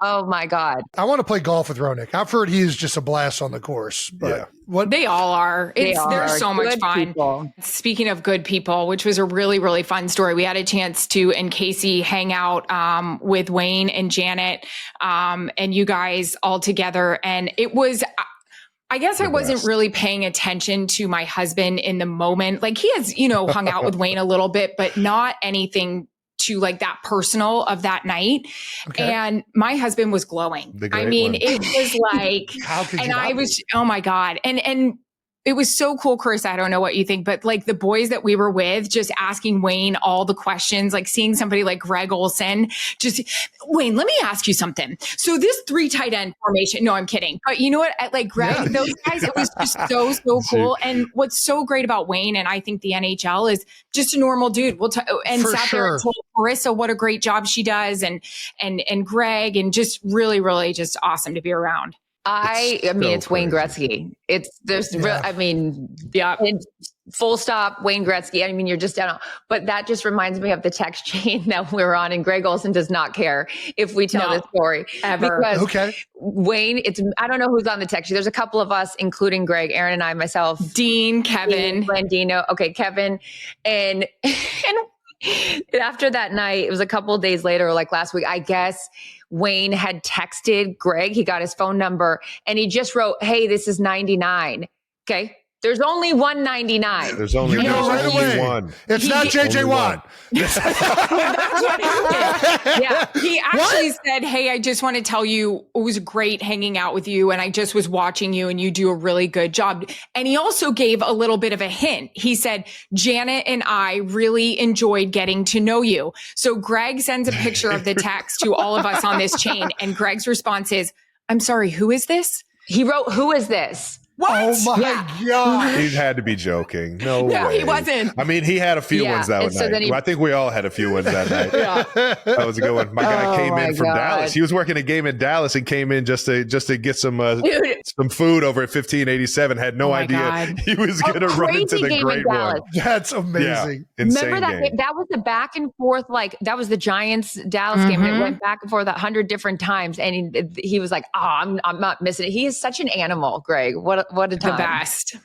Oh my God. I want to play golf with Roenick. I've heard he is just a blast on the course. But what they all are. They're so much fun. People. Speaking of good people, which was a really, really fun story. We had a chance to, and Casey, hang out with Wayne and Janet and you guys all together. And it was, I guess I wasn't really paying attention to my husband in the moment. Like he has, hung out with Wayne a little bit, but not anything to like that personal of that night. Okay. And my husband was glowing. It was like, I was, oh my God. And it was so cool, Chris. I don't know what you think, but like the boys that we were with, just asking Wayne all the questions, like seeing somebody like Greg Olson, just, Wayne, let me ask you something. So this 3 tight end formation, no, I'm kidding. But you know what? Like Greg, those guys, it was just so cool. And what's so great about Wayne, and I think the NHL, is just a normal dude. There and told Charissa what a great job she does, and Greg, and just really, really just awesome to be around. It's Wayne Gretzky. Full stop, Wayne Gretzky. You're just down. But that just reminds me of the text chain that we're on, and Greg Olson does not care if we tell this story ever. Because Wayne, I don't know who's on the text chain. There's a couple of us, including Greg, Erin, and I, myself, Dean, Kevin, Blandino. Okay, Kevin, and after that night, it was a couple of days later, like last week, I guess. Wayne had texted Greg. He got his phone number and he just wrote, "Hey, this is 99. Okay. There's only 199. There's only one. It's not JJ Watt. That's what happened. Yeah. He actually said, "Hey, I just want to tell you, it was great hanging out with you. And I just was watching you and you do a really good job." And he also gave a little bit of a hint. He said, "Janet and I really enjoyed getting to know you." So Greg sends a picture of the text to all of us on this chain. And Greg's response is, "I'm sorry, who is this?" He wrote, "Who is this?" What? Oh my God. He had to be joking. No way. He wasn't. He had a few ones that night. I think we all had a few ones that night. That was a good one. My guy came in from Dallas. He was working a game in Dallas and came in just to get some food over at 1587. Had no idea he was going to run into the great one. That's amazing. Yeah, insane. Remember that game? That was the back and forth, that was the Giants Dallas game, and it went back and forth 100 different times. And he was like, "Oh, I'm not missing it." He is such an animal, Greg. What a time. The best.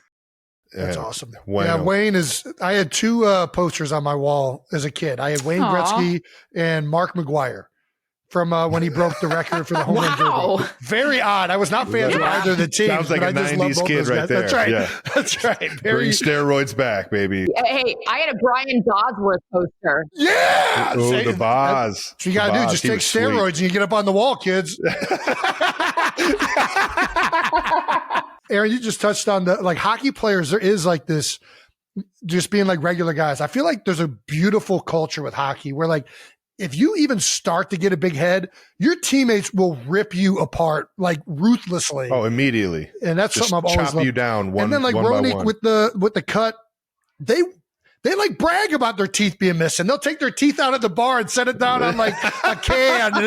That's awesome. Wayne. Wayne is. I had two posters on my wall as a kid. I had Wayne Gretzky and Mark McGuire from when he broke the record for the home run derby. Very odd. I was not fans of either of the teams. Sounds like a 90s kid right there. That's right. Yeah. That's right. Bring steroids back, baby. Hey, I had a Brian Bosworth poster. Yeah. Oh, the Boz. So you got to do, just take steroids and you get up on the wall, kids. Erin, you just touched on the hockey players. There is this just being regular guys. I feel like there's a beautiful culture with hockey where if you even start to get a big head, your teammates will rip you apart ruthlessly. Oh, immediately. And that's just something I've always chop loved. you down one. And then Ronick with the cut, they brag about their teeth being missing. They'll take their teeth out at the bar and set it down on a can, and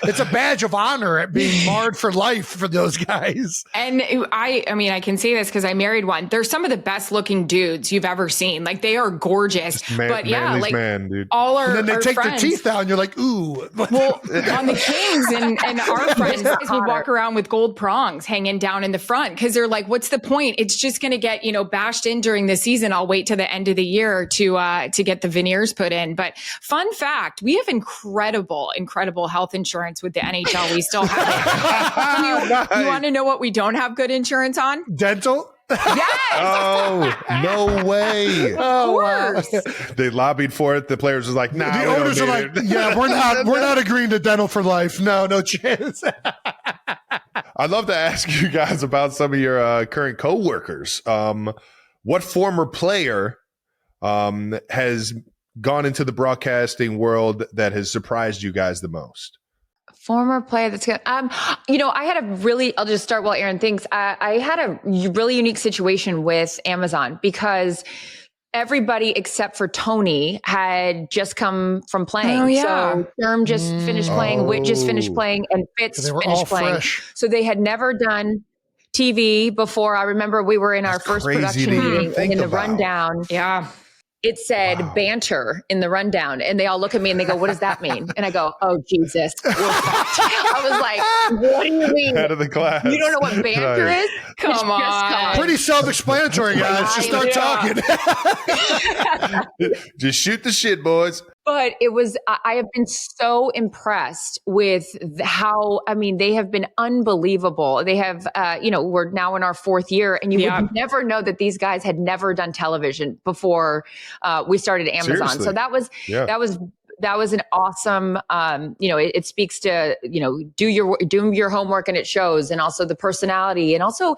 it's a badge of honor at being marred for life for those guys. And I can say this because I married one. They're some of the best looking dudes you've ever seen. They are gorgeous. But yeah, man, dude. All our and then they take friends, their teeth out, and you're like, ooh. Well, on the Kings and our friends would walk around with gold prongs hanging down in the front because they're like, what's the point? It's just going to get bashed in during the season. I'll wait to the end of the year to get the veneers put in. But fun fact, we have incredible health insurance with the NHL. We still have it. You want to know what we don't have good insurance on? Dental? Yes. Oh, no way. Oh, wow. They lobbied for it. The players was like, nah. The owners are like, yeah, we're not agreeing to dental for life. No chance. I'd love to ask you guys about some of your current coworkers. What former player has gone into the broadcasting world that has surprised you guys the most? Former player that's good. I had I'll just start while Erin thinks. I had a really unique situation with Amazon because everybody except for Tony had just come from playing. Oh, yeah. So Sherm just finished playing, Whit just finished playing, and Fitz finished playing. Fresh. So they had never done TV before. I remember we were in our first production meeting in the rundown. Yeah. It said banter in the rundown, and they all look at me and they go, "What does that mean?" And I go, "Oh, Jesus." I was like, "What do you mean? Head of the class. You don't know what banter is? Come on." Pretty self-explanatory, guys. Just start talking. Just shoot the shit, boys. But I have been so impressed with they have been unbelievable. They have, we're now in our fourth year, and you would never know that these guys had never done television before we started Amazon. Seriously. So that was an awesome, it speaks to, do your homework and it shows, and also the personality. And also,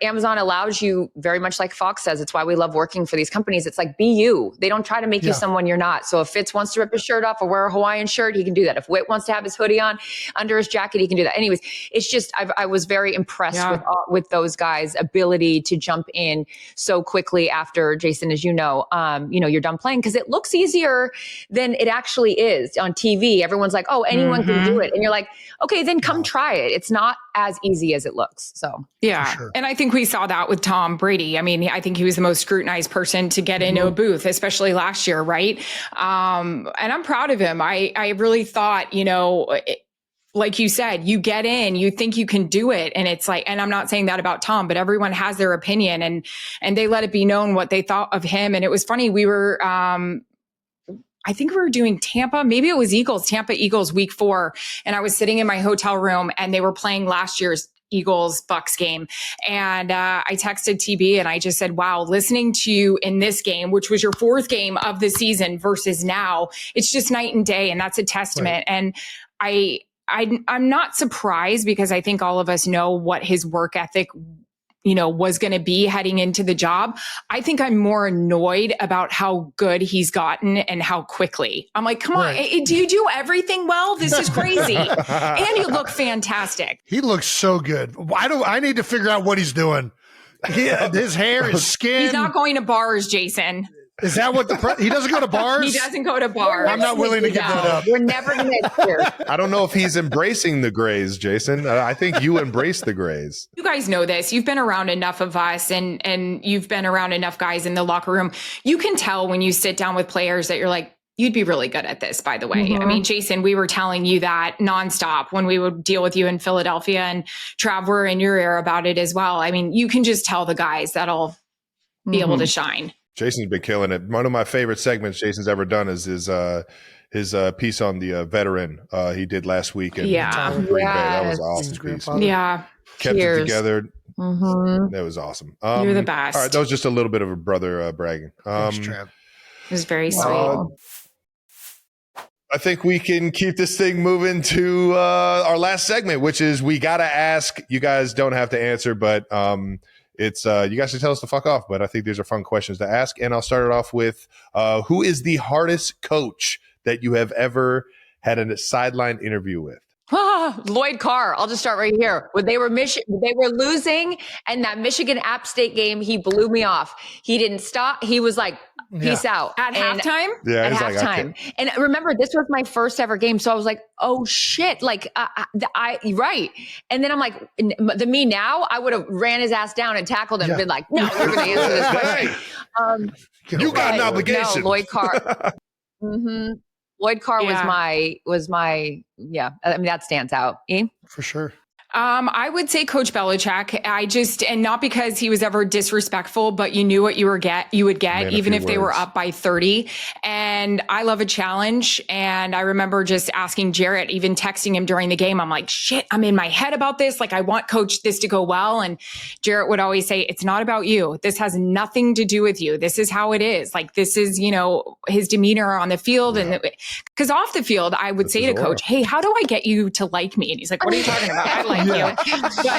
Amazon allows you, very much like Fox says, it's why we love working for these companies. It's like, be you. They don't try to make you someone you're not. So if Fitz wants to rip his shirt off or wear a Hawaiian shirt, he can do that. If Whit wants to have his hoodie on under his jacket, he can do that. Anyways, it's just, I was very impressed with those guys' ability to jump in so quickly after, Jason, as you know, you're done playing, because it looks easier than it actually is on TV. Everyone's like, oh, anyone can do it. And you're like, okay, then come try it. It's not as easy as it looks. So, yeah. Sure. And I think we saw that with Tom Brady. I mean, I think he was the most scrutinized person to get into a booth, especially last year. Right. And I'm proud of him. I really thought, like you said, you get in, you think you can do it. And it's like, and I'm not saying that about Tom, but everyone has their opinion, and they let it be known what they thought of him. And it was funny. We were, I think we were doing Tampa. Maybe it was Tampa Eagles week 4. And I was sitting in my hotel room and they were playing last year's Eagles Bucks game. And I texted TB and I just said, wow, listening to you in this game, which was your 4th game of the season versus now, it's just night and day. And that's a testament. Right. And I'm not surprised, because I think all of us know what his work ethic was going to be heading into the job. I think I'm more annoyed about how good he's gotten and how quickly. I'm like, come on, do you do everything well? This is crazy. And you look fantastic. He looks so good. I need to figure out what he's doing. His hair, his skin. He's not going to bars, Jason. Is that what he doesn't go to bars? He doesn't go to bars. I'm not willing to give that up. We're never going to hear. I don't know if he's embracing the grays, Jason. I think you embrace the grays. You guys know this. You've been around enough of us, and you've been around enough guys in the locker room. You can tell when you sit down with players that you're like, you'd be really good at this, by the way. Mm-hmm. I mean, Jason, we were telling you that nonstop when we would deal with you in Philadelphia, and Trav, we're in your ear about it as well. I mean, you can just tell the guys that'll be able to shine. Jason's been killing it. One of my favorite segments Jason's ever done is his piece on the veteran he did last week in Green Bay. That was an awesome piece. Yeah. Kept it together. Mm-hmm. That was awesome. You're the best. All right, that was just a little bit of a brother bragging. It was very sweet. I think we can keep this thing moving to our last segment, which is we got to ask. You guys don't have to answer, but it's you guys should tell us to fuck off. But I think these are fun questions to ask. And I'll start it off with who is the hardest coach that you have ever had a sideline interview with? Lloyd Carr. I'll just start right here. When they were losing, and that Michigan App State game, he blew me off. He didn't stop. He was like, peace out. At halftime? Yeah, at halftime. And remember, this was my first ever game. So I was like, oh shit. Like, right. And then I'm like, me now, I would have ran his ass down and tackled him and been like, no, you're going to answer this question. You got an obligation. No, Lloyd Carr. Lloyd Carr was my, I mean, that stands out. Ian? For sure. I would say Coach Belichick. And not because he was ever disrespectful, but you knew what you would get, even if they were up by 30. And I love a challenge. And I remember just asking Jarrett, even texting him during the game. I'm like, shit, I'm in my head about this. Like, I want Coach this to go well. And Jarrett would always say, it's not about you. This has nothing to do with you. This is how it is. Like, this is, his demeanor on the field. And because off the field, I would say to Coach, hey, how do I get you to like me? And he's like, what are you talking about? I like you.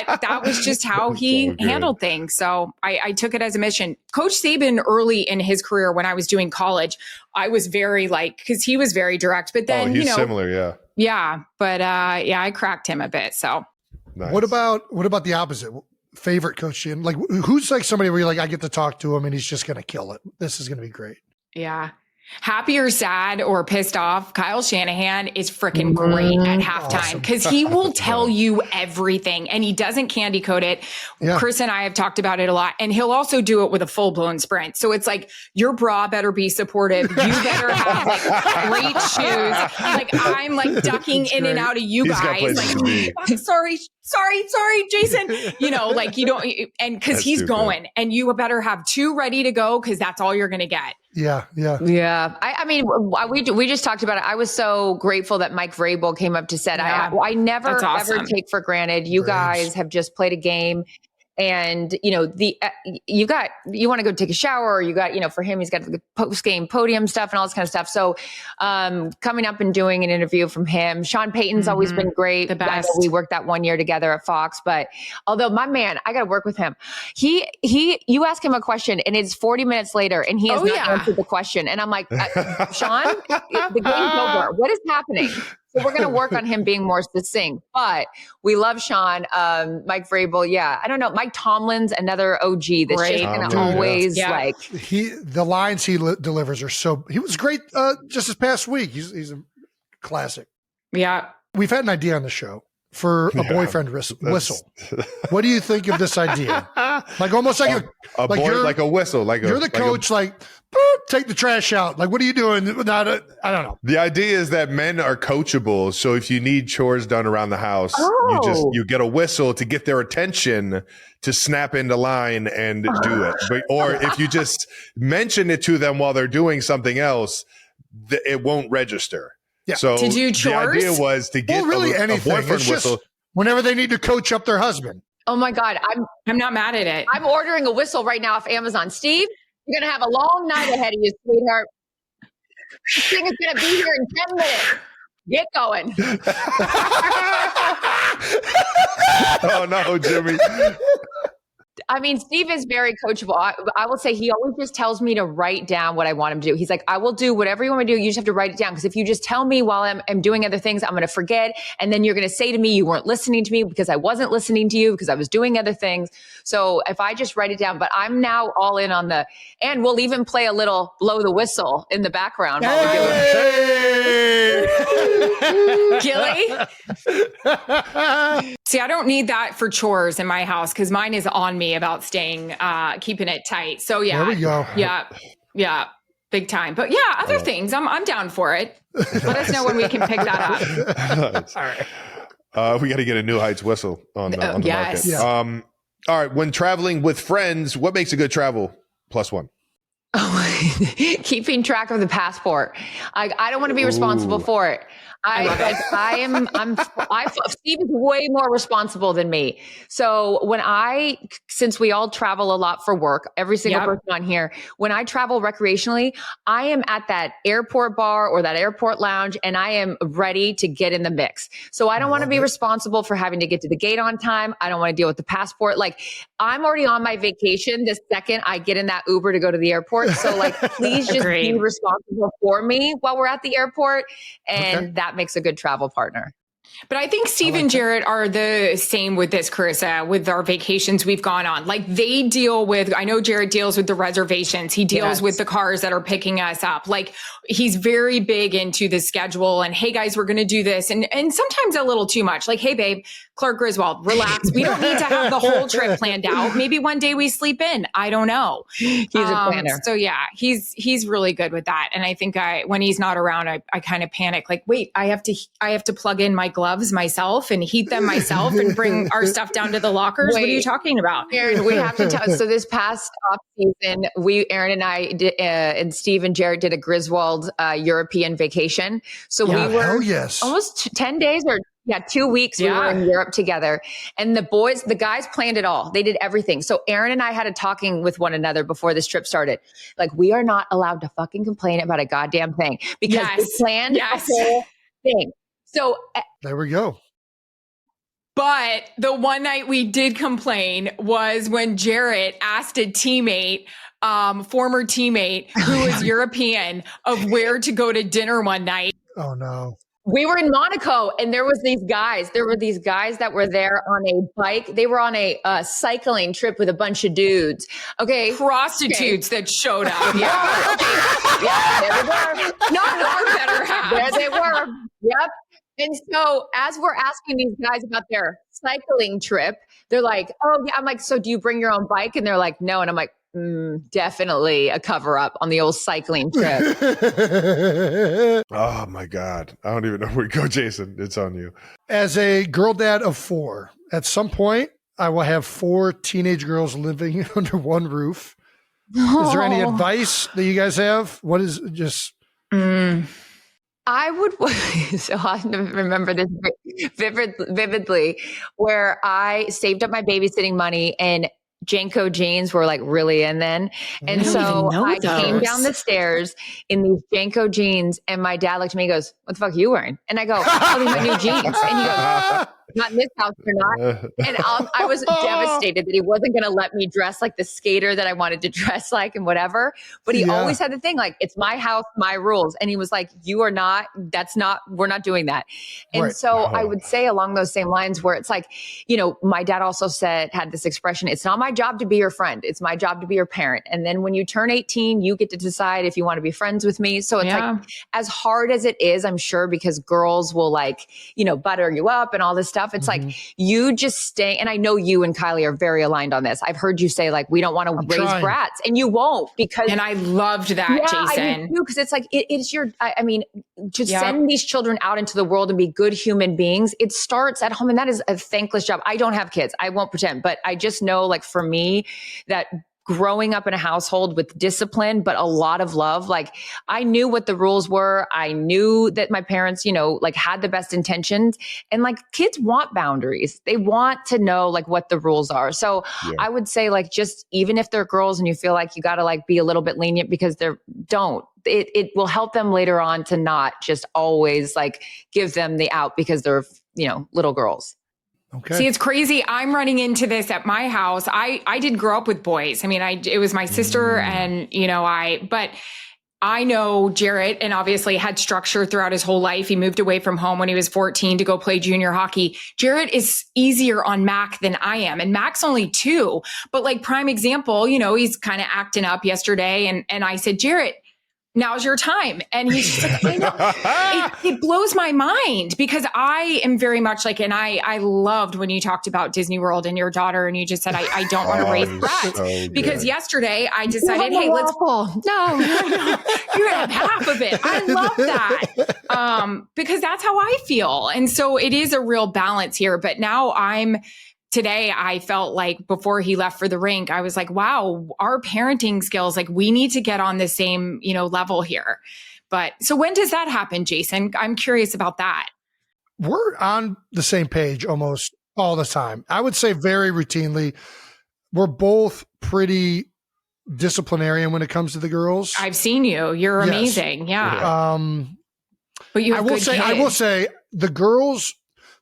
But that was just how he handled things. So I took it as a mission. Coach Saban, early in his career when I was doing college, I was very because he was very direct. But then, he's similar, yeah. Yeah. But I cracked him a bit. So nice. What about the opposite? Favorite coach? Like, who's like somebody where you're like, I get to talk to him and he's just going to kill it. This is going to be great. Yeah. Happy or sad or pissed off, Kyle Shanahan is freaking great at halftime because he will tell you everything and he doesn't candy coat it. Yeah. Chris and I have talked about it a lot, and he'll also do it with a full blown sprint. So it's like, your bra better be supportive. You better have like great shoes. Like, I'm like ducking in and out of you guys. Like, sorry, Jason. Like, you don't, and because he's going, and you better have 2 ready to go because that's all you're going to get. Yeah. I mean, we just talked about it. I was so grateful that Mike Vrabel came up to set. I never ever take for granted. You guys have just played a game. And, you want to go take a shower, or you got, for him, he's got the post game podium stuff and all this kind of stuff. So, coming up and doing an interview from him, Sean Payton's always been great. The best. We worked that 1 year together at Fox, but although my man, I got to work with him. You ask him a question and it's 40 minutes later and he has not answered the question. And I'm like, Sean, the game's over. What is happening? So we're going to work on him being more succinct, but we love Sean. Mike Vrabel. Yeah. I don't know. Mike Tomlin's another OG that's just going to always like. The lines he delivers are he was great just this past week. He's a classic. Yeah. We've had an idea on the show for a boyfriend whistle. What do you think of this idea? Like almost like like a whistle. Like you're the coach. Like boop, take the trash out. Like, what are you doing? I don't know. The idea is that men are coachable. So if you need chores done around the house, you get a whistle to get their attention to snap into line and do it. Or if you just mention it to them while they're doing something else, it won't register. Yeah. So to do chores? The idea was to get a boyfriend whistle. Whenever they need to coach up their husband. Oh my God. I'm not mad at it. I'm ordering a whistle right now off Amazon. Steve, you're going to have a long night ahead of you, sweetheart. This thing is going to be here in 10 minutes. Get going. Oh no, Jimmy. I mean, Steve is very coachable. I will say he always just tells me to write down what I want him to do. He's like, I will do whatever you want me to do. You just have to write it down. Because if you just tell me while I'm doing other things, I'm going to forget. And then you're going to say to me, you weren't listening to me because I wasn't listening to you because I was doing other things. So if I just write it down, but I'm now all in on and we'll even play a little blow the whistle in the background while we're doing it. Gilly? See, I don't need that for chores in my house because mine is on me about staying, keeping it tight. So yeah, there we go. Yeah, big time. But yeah, other things, I'm down for it. Let us know when we can pick that up. Nice. All right. We got to get a new Heights whistle on the market. Yeah. All right. When traveling with friends, what makes a good travel +1. Keeping track of the passport. I don't want to be responsible for it. Steve is way more responsible than me. So since we all travel a lot for work, every single person on here, when I travel recreationally, I am at that airport bar or that airport lounge and I am ready to get in the mix. So I don't want to be responsible for having to get to the gate on time. I don't want to deal with the passport. Like, I'm already on my vacation the second I get in that Uber to go to the airport. So like, please just be responsible for me while we're at the airport. And that makes a good travel partner. But I think Steve and Jarrett are the same with this, Charissa, with our vacations we've gone on. Like, they deal with, I know Jarrett deals with the reservations. He deals with the cars that are picking us up. Like, he's very big into the schedule and, hey guys, we're going to do this. And sometimes a little too much. Like, hey babe, Clark Griswold, relax. We don't need to have the whole trip planned out. Maybe one day we sleep in. I don't know. He's a planner. So yeah, he's really good with that. And I think when he's not around, I kind of panic. Like, wait, I have to plug in my gloves myself and heat them myself and bring our stuff down to the lockers. What are you talking about? Erin, we have to tell. So this past off season, Erin and I did, and Steve and Jarrett did a Griswold European vacation. So we were almost 10 days or 2 weeks we were in Europe together, and the guys planned it all. They did everything. So Erin and I had a talking with one another before this trip started. Like, we are not allowed to fucking complain about a goddamn thing because we planned a whole thing. So there we go. But the one night we did complain was when Jarrett asked a teammate, former teammate who was European, of where to go to dinner one night. Oh no. We were in Monaco and there were these guys that were there on a bike. They were on a cycling trip with a bunch of dudes. Okay. Prostitutes that showed up. Yeah, there they were. Not our better half. There they were. Yep. And so as we're asking these guys about their cycling trip, they're like, oh yeah. I'm like, so do you bring your own bike? And they're like, no. And I'm like, definitely a cover up on the old cycling trip. Oh my God. I don't even know where to go, Jason. It's on you. As a girl dad of 4, at some point, I will have 4 teenage girls living under one roof. Is there any advice that you guys have? What is just... I would, so I remember this vividly, where I saved up my babysitting money and Janko jeans were like really in then. And so I came down the stairs in these Janko jeans and my dad looked at me and goes, what the fuck are you wearing? And I go, oh, these are new jeans. And he goes, not in this house, they're not. And I was devastated that he wasn't going to let me dress like the skater that I wanted to dress like and whatever. But he always had the thing like, it's my house, my rules. And he was like, we're not doing that. And so I would say along those same lines where it's like, you know, my dad also had this expression, it's not my job to be your friend. It's my job to be your parent. And then when you turn 18, you get to decide if you want to be friends with me. So it's like, as hard as it is, I'm sure, because girls will like, you know, butter you up and all this stuff. It's like, you just stay. And I know you and Kylie are very aligned on this. I've heard you say like, we don't want to raise brats, and you won't, because. And I loved that, Jason. Because it's like, it's your, I mean, to send these children out into the world and be good human beings, it starts at home. And that is a thankless job. I don't have kids. I won't pretend, but I just know, like, for me, that growing up in a household with discipline, but a lot of love, like, I knew what the rules were. I knew that my parents, you know, like, had the best intentions, and like, kids want boundaries. They want to know like what the rules are. So I would say, like, just even if they're girls and you feel like you got to like be a little bit lenient because it will help them later on to not just always like give them the out because they're, you know, little girls. Okay. See, it's crazy. I'm running into this at my house. I did grow up with boys. I mean, it was my sister and, you know, but I know Jarrett, and obviously had structure throughout his whole life. He moved away from home when he was 14 to go play junior hockey. Jarrett is easier on Mac than I am. And Mac's only 2, but like, prime example, you know, he's kind of acting up yesterday. And I said, Jarrett, now's your time. And he's just like, I know. It blows my mind, because I am very much like, and I loved when you talked about Disney World and your daughter, and you just said, I don't want to raise brats. So because yesterday I decided, hey, let's pull. No, you're gonna have half of it. I love that. Because that's how I feel. And so it is a real balance here. But now I'm today I felt like before he left for the rink, I was like, wow, our parenting skills, like we need to get on the same, level here. But so when does that happen, Jason? I'm curious about that. We're on the same page almost all the time. I would say very routinely. We're both pretty disciplinarian when it comes to the girls. I've seen you. You're amazing. Yeah. But you have I will say the girls,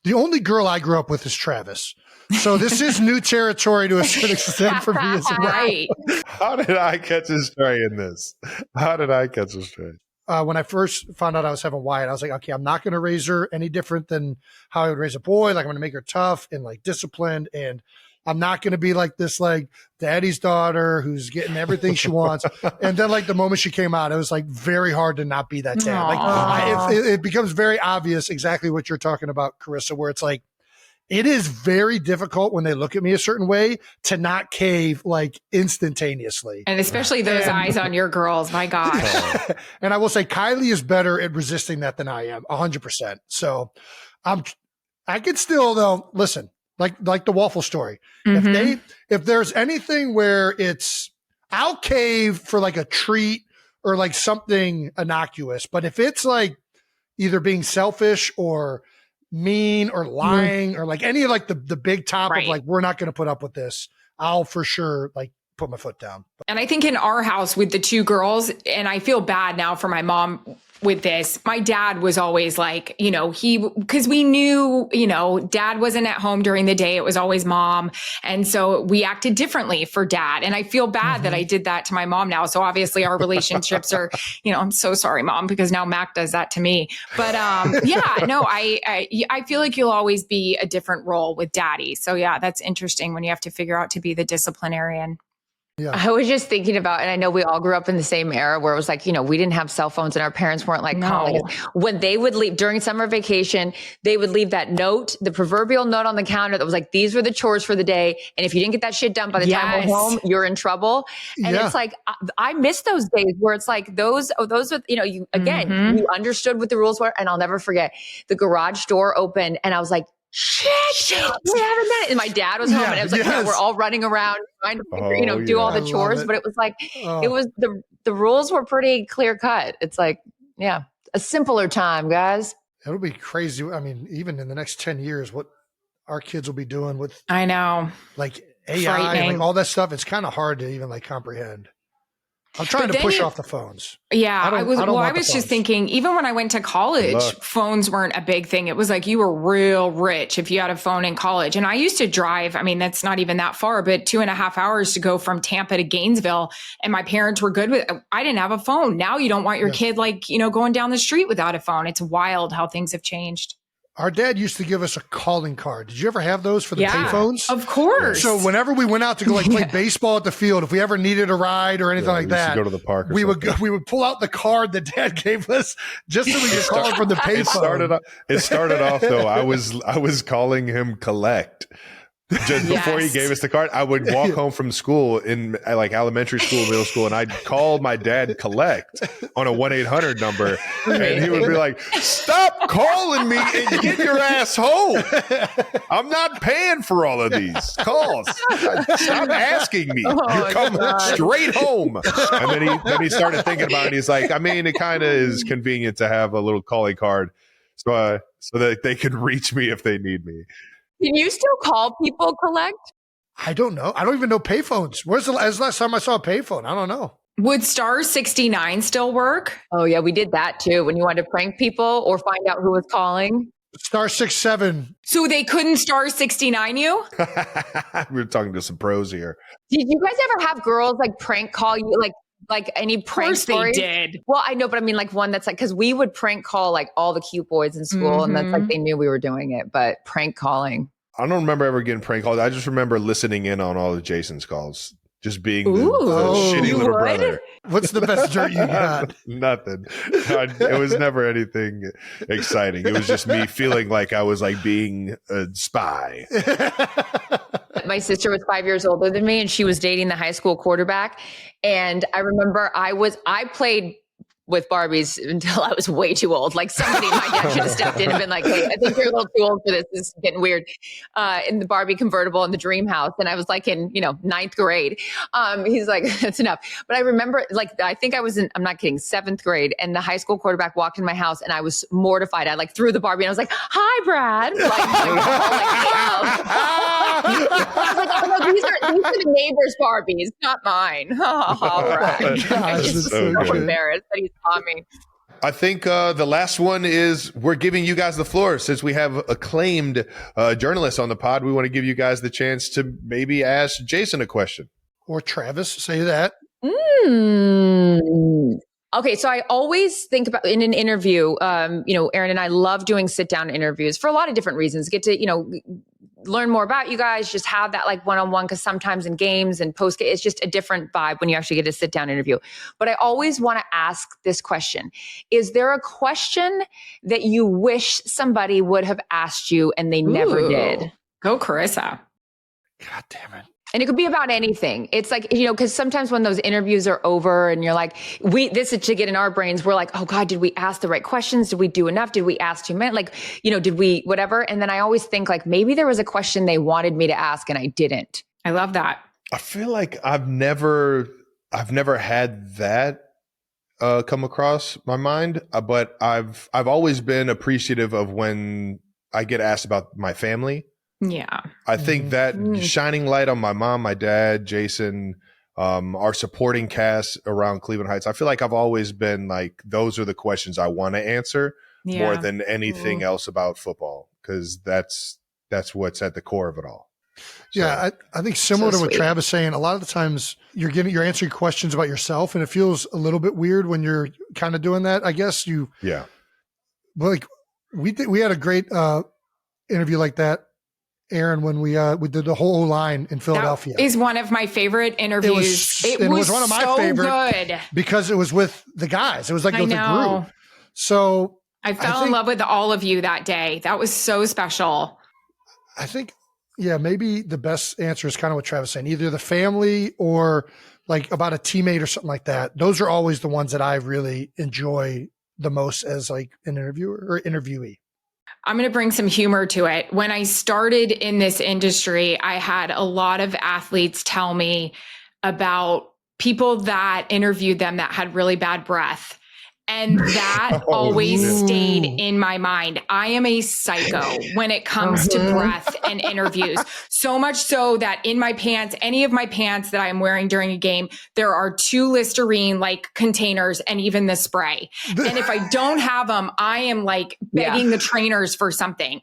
the only girl I grew up with is Travis. So this is new territory to a certain extent for me as well. Right. How did I catch a stray in this? When I first found out I was having Wyatt, I was like, okay, I'm not going to raise her any different than how I would raise a boy. Like I'm going to make her tough and like disciplined, and I'm not going to be like this, like daddy's daughter who's getting everything she wants. And then like the moment she came out, it was like very hard to not be that dad. Like it becomes very obvious exactly what you're talking about, Charissa, where it's like, it is very difficult when they look at me a certain way to not cave like instantaneously. And especially those eyes on your girls. My gosh. And I will say Kylie is better at resisting that than I am 100%. So I could still though, listen, like the waffle story. Mm-hmm. If there's anything where I'll cave for like a treat or like something innocuous, but if it's like either being selfish or mean or lying or like any of like the big top of like, we're not going to put up with this, I'll for sure like put my foot down. And I think in our house with the two girls, and I feel bad now for my mom with this, my dad was always like, because we knew, dad wasn't at home during the day. It was always mom. And so we acted differently for dad. And I feel bad that I did that to my mom now. So obviously our relationships are, I'm so sorry, mom, because now Mac does that to me. But I feel like you'll always be a different role with daddy. So yeah, that's interesting when you have to figure out to be the disciplinarian. Yeah. I was just thinking about, and I know we all grew up in the same era where it was like, we didn't have cell phones and our parents weren't like calling us. When they would leave during summer vacation, they would leave that note, the proverbial note on the counter that was like, these were the chores for the day. And if you didn't get that shit done by the time we're home, you're in trouble. And it's like, I miss those days where it's like those with, you understood what the rules were. And I'll never forget the garage door opened and I was like, shit, we haven't done it. And my dad was home and it was like, we're all running around trying to figure, do all the chores. But it was like, it was the rules were pretty clear cut. It's like, a simpler time, guys. It'll be crazy. I mean, even in the next 10 years, what our kids will be doing with, I know, like AI and like all that stuff. It's kind of hard to even like comprehend. I'm trying to push off the phones. Yeah, I was just thinking, even when I went to college, phones weren't a big thing. It was like you were real rich if you had a phone in college. And I used to drive, I mean, that's not even that far, but 2.5 hours to go from Tampa to Gainesville. And my parents were good with it. I didn't have a phone. Now you don't want your kid going down the street without a phone. It's wild how things have changed. Our dad used to give us a calling card. Did you ever have those for the payphones? Of course. So whenever we went out to go play baseball at the field, if we ever needed a ride or anything like that, go to the park. We would pull out the card that dad gave us just so we could call him from the payphone. It started off though. I was calling him collect. Just before he gave us the card, I would walk home from school in like elementary school, middle school, and I'd call my dad collect on a 1-800 number. And he would be like, stop calling me and get your ass home. I'm not paying for all of these calls. Stop asking me. You come straight home. And then he started thinking about it. He's like, I mean, it kind of is convenient to have a little calling card so that they can reach me if they need me. Can you still call people collect? I don't know. I don't even know payphones. Where's the last time I saw a payphone? I don't know. Would star 69 still work? Oh, yeah, we did that too. When you wanted to prank people or find out who was calling. Star 67. So they couldn't star 69 you? We're talking to some pros here. Did you guys ever have girls like prank call you like any prank stories? They did. Well, I know, but I mean like one that's like, because we would prank call like all the cute boys in school and that's like they knew we were doing it, but prank calling. I don't remember ever getting prank called. I just remember listening in on all of Jason's calls. Just being the shitty little brother. What's the best dirt you got? Nothing. It was never anything exciting. It was just me feeling like I was like being a spy. My sister was 5 years older than me and she was dating the high school quarterback. And I remember I played with Barbies until I was way too old. Like somebody, my dad should have stepped in and been like, hey, I think you're a little too old for this. This is getting weird. In the Barbie convertible in the dream house. And I was like in, 9th grade. He's like, that's enough. But I remember I think I was I'm not kidding, 7th grade. And the high school quarterback walked in my house and I was mortified. I threw the Barbie and I was like, hi, Brad. These are the neighbors' Barbies, not mine. Brad. I'm just so embarrassed that he's on me. I think the last one is we're giving you guys the floor. Since we have acclaimed journalists on the pod, we want to give you guys the chance to maybe ask Jason a question. Or Travis, say that. Okay, so I always think about in an interview, Erin and I love doing sit-down interviews for a lot of different reasons. Get to, learn more about you guys, just have that like one-on-one, because sometimes in games and post-game, it's just a different vibe when you actually get a sit-down interview. But I always want to ask this question. Is there a question that you wish somebody would have asked you and they never did? Go Charissa. God damn it. And it could be about anything. It's like, because sometimes when those interviews are over and you're like, this is to get in our brains. We're like, oh God, did we ask the right questions? Did we do enough? Did we ask too many? Like, did we, whatever. And then I always think like, maybe there was a question they wanted me to ask and I didn't. I love that. I feel like I've never had that come across my mind, but I've always been appreciative of when I get asked about my family. Yeah. I think that shining light on my mom, my dad, Jason, our supporting cast around Cleveland Heights. I feel like I've always been like, those are the questions I want to answer more than anything else about football, because that's what's at the core of it all. So, yeah, I think similar to what Travis is saying, a lot of the times you're answering questions about yourself, and it feels a little bit weird when you're kind of doing that. I guess like we had a great interview like that, Erin, when we did the whole line in Philadelphia. That is one of my favorite interviews. It was one of my favorite good because it was with the guys. It was like with the group. So I fell in love with all of you that day. That was so special. I think, maybe the best answer is kind of what Travis is saying, either the family or like about a teammate or something like that. Those are always the ones that I really enjoy the most as like an interviewer or interviewee. I'm going to bring some humor to it. When I started in this industry, I had a lot of athletes tell me about people that interviewed them that had really bad breath. And that always stayed in my mind. I am a psycho when it comes to breath and interviews. So much so that in my pants, any of my pants that I'm wearing during a game, there are 2 Listerine like containers and even the spray. And if I don't have them, I am like begging the trainers for something.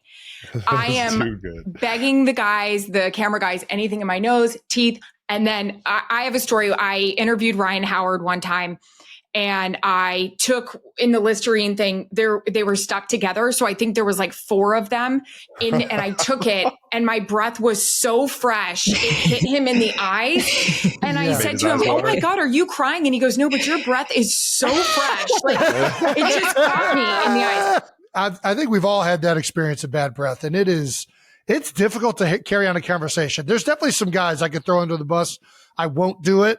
I am begging the guys, the camera guys, anything in my nose, teeth. And then I have a story. I interviewed Ryan Howard one time. And I took in the Listerine thing, they were stuck together. So I think there was like 4 of them and I took it and my breath was so fresh. It hit him in the eyes. And I said to him, oh my God, are you crying? And he goes, no, but your breath is so fresh. Like it just caught me in the eyes. I think we've all had that experience of bad breath, and it's difficult to carry on a conversation. There's definitely some guys I could throw under the bus. I won't do it.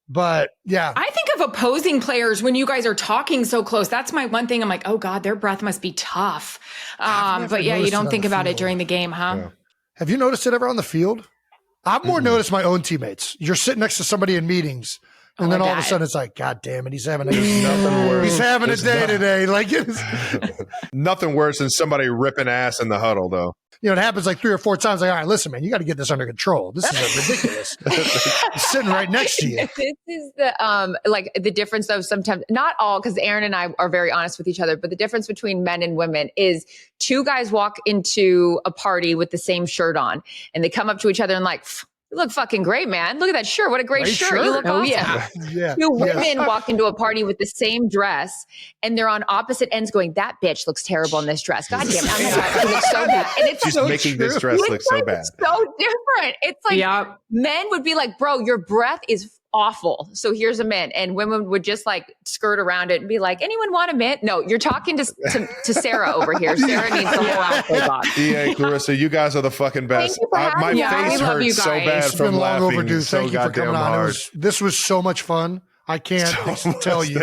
But yeah, I think of opposing players when you guys are talking so close. That's my one thing. I'm like, oh God, their breath must be tough. But you don't think about it during the game, huh? Yeah. Have you noticed it ever on the field? I've more noticed my own teammates. You're sitting next to somebody in meetings, and then all of a sudden it's like, God damn it, he's having a day today. Like nothing worse than somebody ripping ass in the huddle, though. It happens like 3 or 4 times. Like, all right, listen, man, you got to get this under control. This is ridiculous. He's sitting right next to you. This is the difference of sometimes, not all, because Erin and I are very honest with each other, but the difference between men and women is 2 guys walk into a party with the same shirt on and they come up to each other and like, you look fucking great, man. Look at that shirt. What a great shirt. You look awesome. Yeah. 2 women walk into a party with the same dress and they're on opposite ends going, that bitch looks terrible in this dress. God damn it. She looks so bad. And it's She's making this dress look so bad. So different. It's like men would be like, bro, your breath is awful. So here's a mint. And women would just like skirt around it and be like, anyone want a mint? No, you're talking to Sarah over here. Sarah needs the whole outfit box. Yeah, Clarissa, you guys are the fucking best. My face hurts so bad from laughing so goddamn hard. This was so much fun. I can't tell you.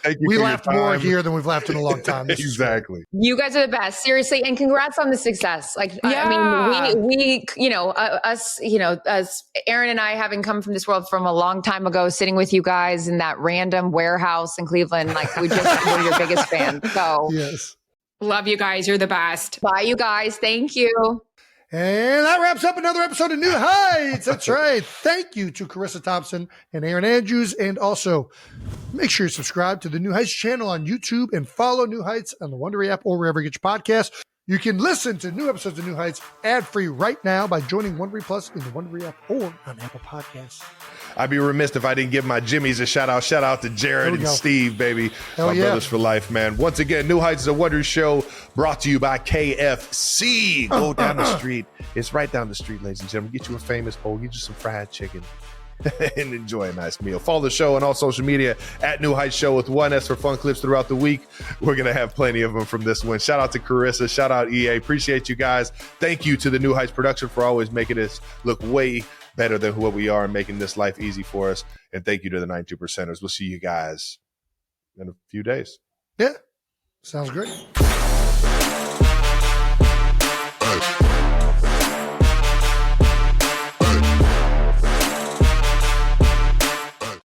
Thank you. We for laughed your more time. here than we've laughed in a long time. Exactly. You guys are the best, seriously, and congrats on the success. Like, Yeah. I mean, we, us, Erin and I, having come from this world from a long time ago, sitting with you guys in that random warehouse in Cleveland, like we just were your biggest fans. So, Yes. Love you guys. You're the best. bye, you guys. Thank you. And that wraps up another episode of New Heights. That's right. Thank you to Charissa Thompson and Erin Andrews. And also, make sure you subscribe to the New Heights channel on YouTube and follow New Heights on the Wondery app or wherever you get your podcasts. You can listen to new episodes of New Heights ad-free right now by joining Wondery Plus in the Wondery app or on Apple Podcasts. I'd be remiss if I didn't give my Jimmies a shout out. Shout out to Jared and Steve, baby. Hell my yeah. brothers for life, man. Once again, New Heights is a Wondery show brought to you by KFC. Go down the street. It's right down the street, ladies and gentlemen. Get you a famous bowl. Get you some fried chicken. And enjoy a nice meal. Follow the show on all social media at New Heights Show with 1S for fun clips throughout the week. We're going to have plenty of them from this one. Shout out to Charissa. Shout out EA. Appreciate you guys. Thank you to the New Heights production for always making us look way better than what we are and making this life easy for us. And thank you to the 92%ers. We'll see you guys in a few days. Yeah. Sounds great.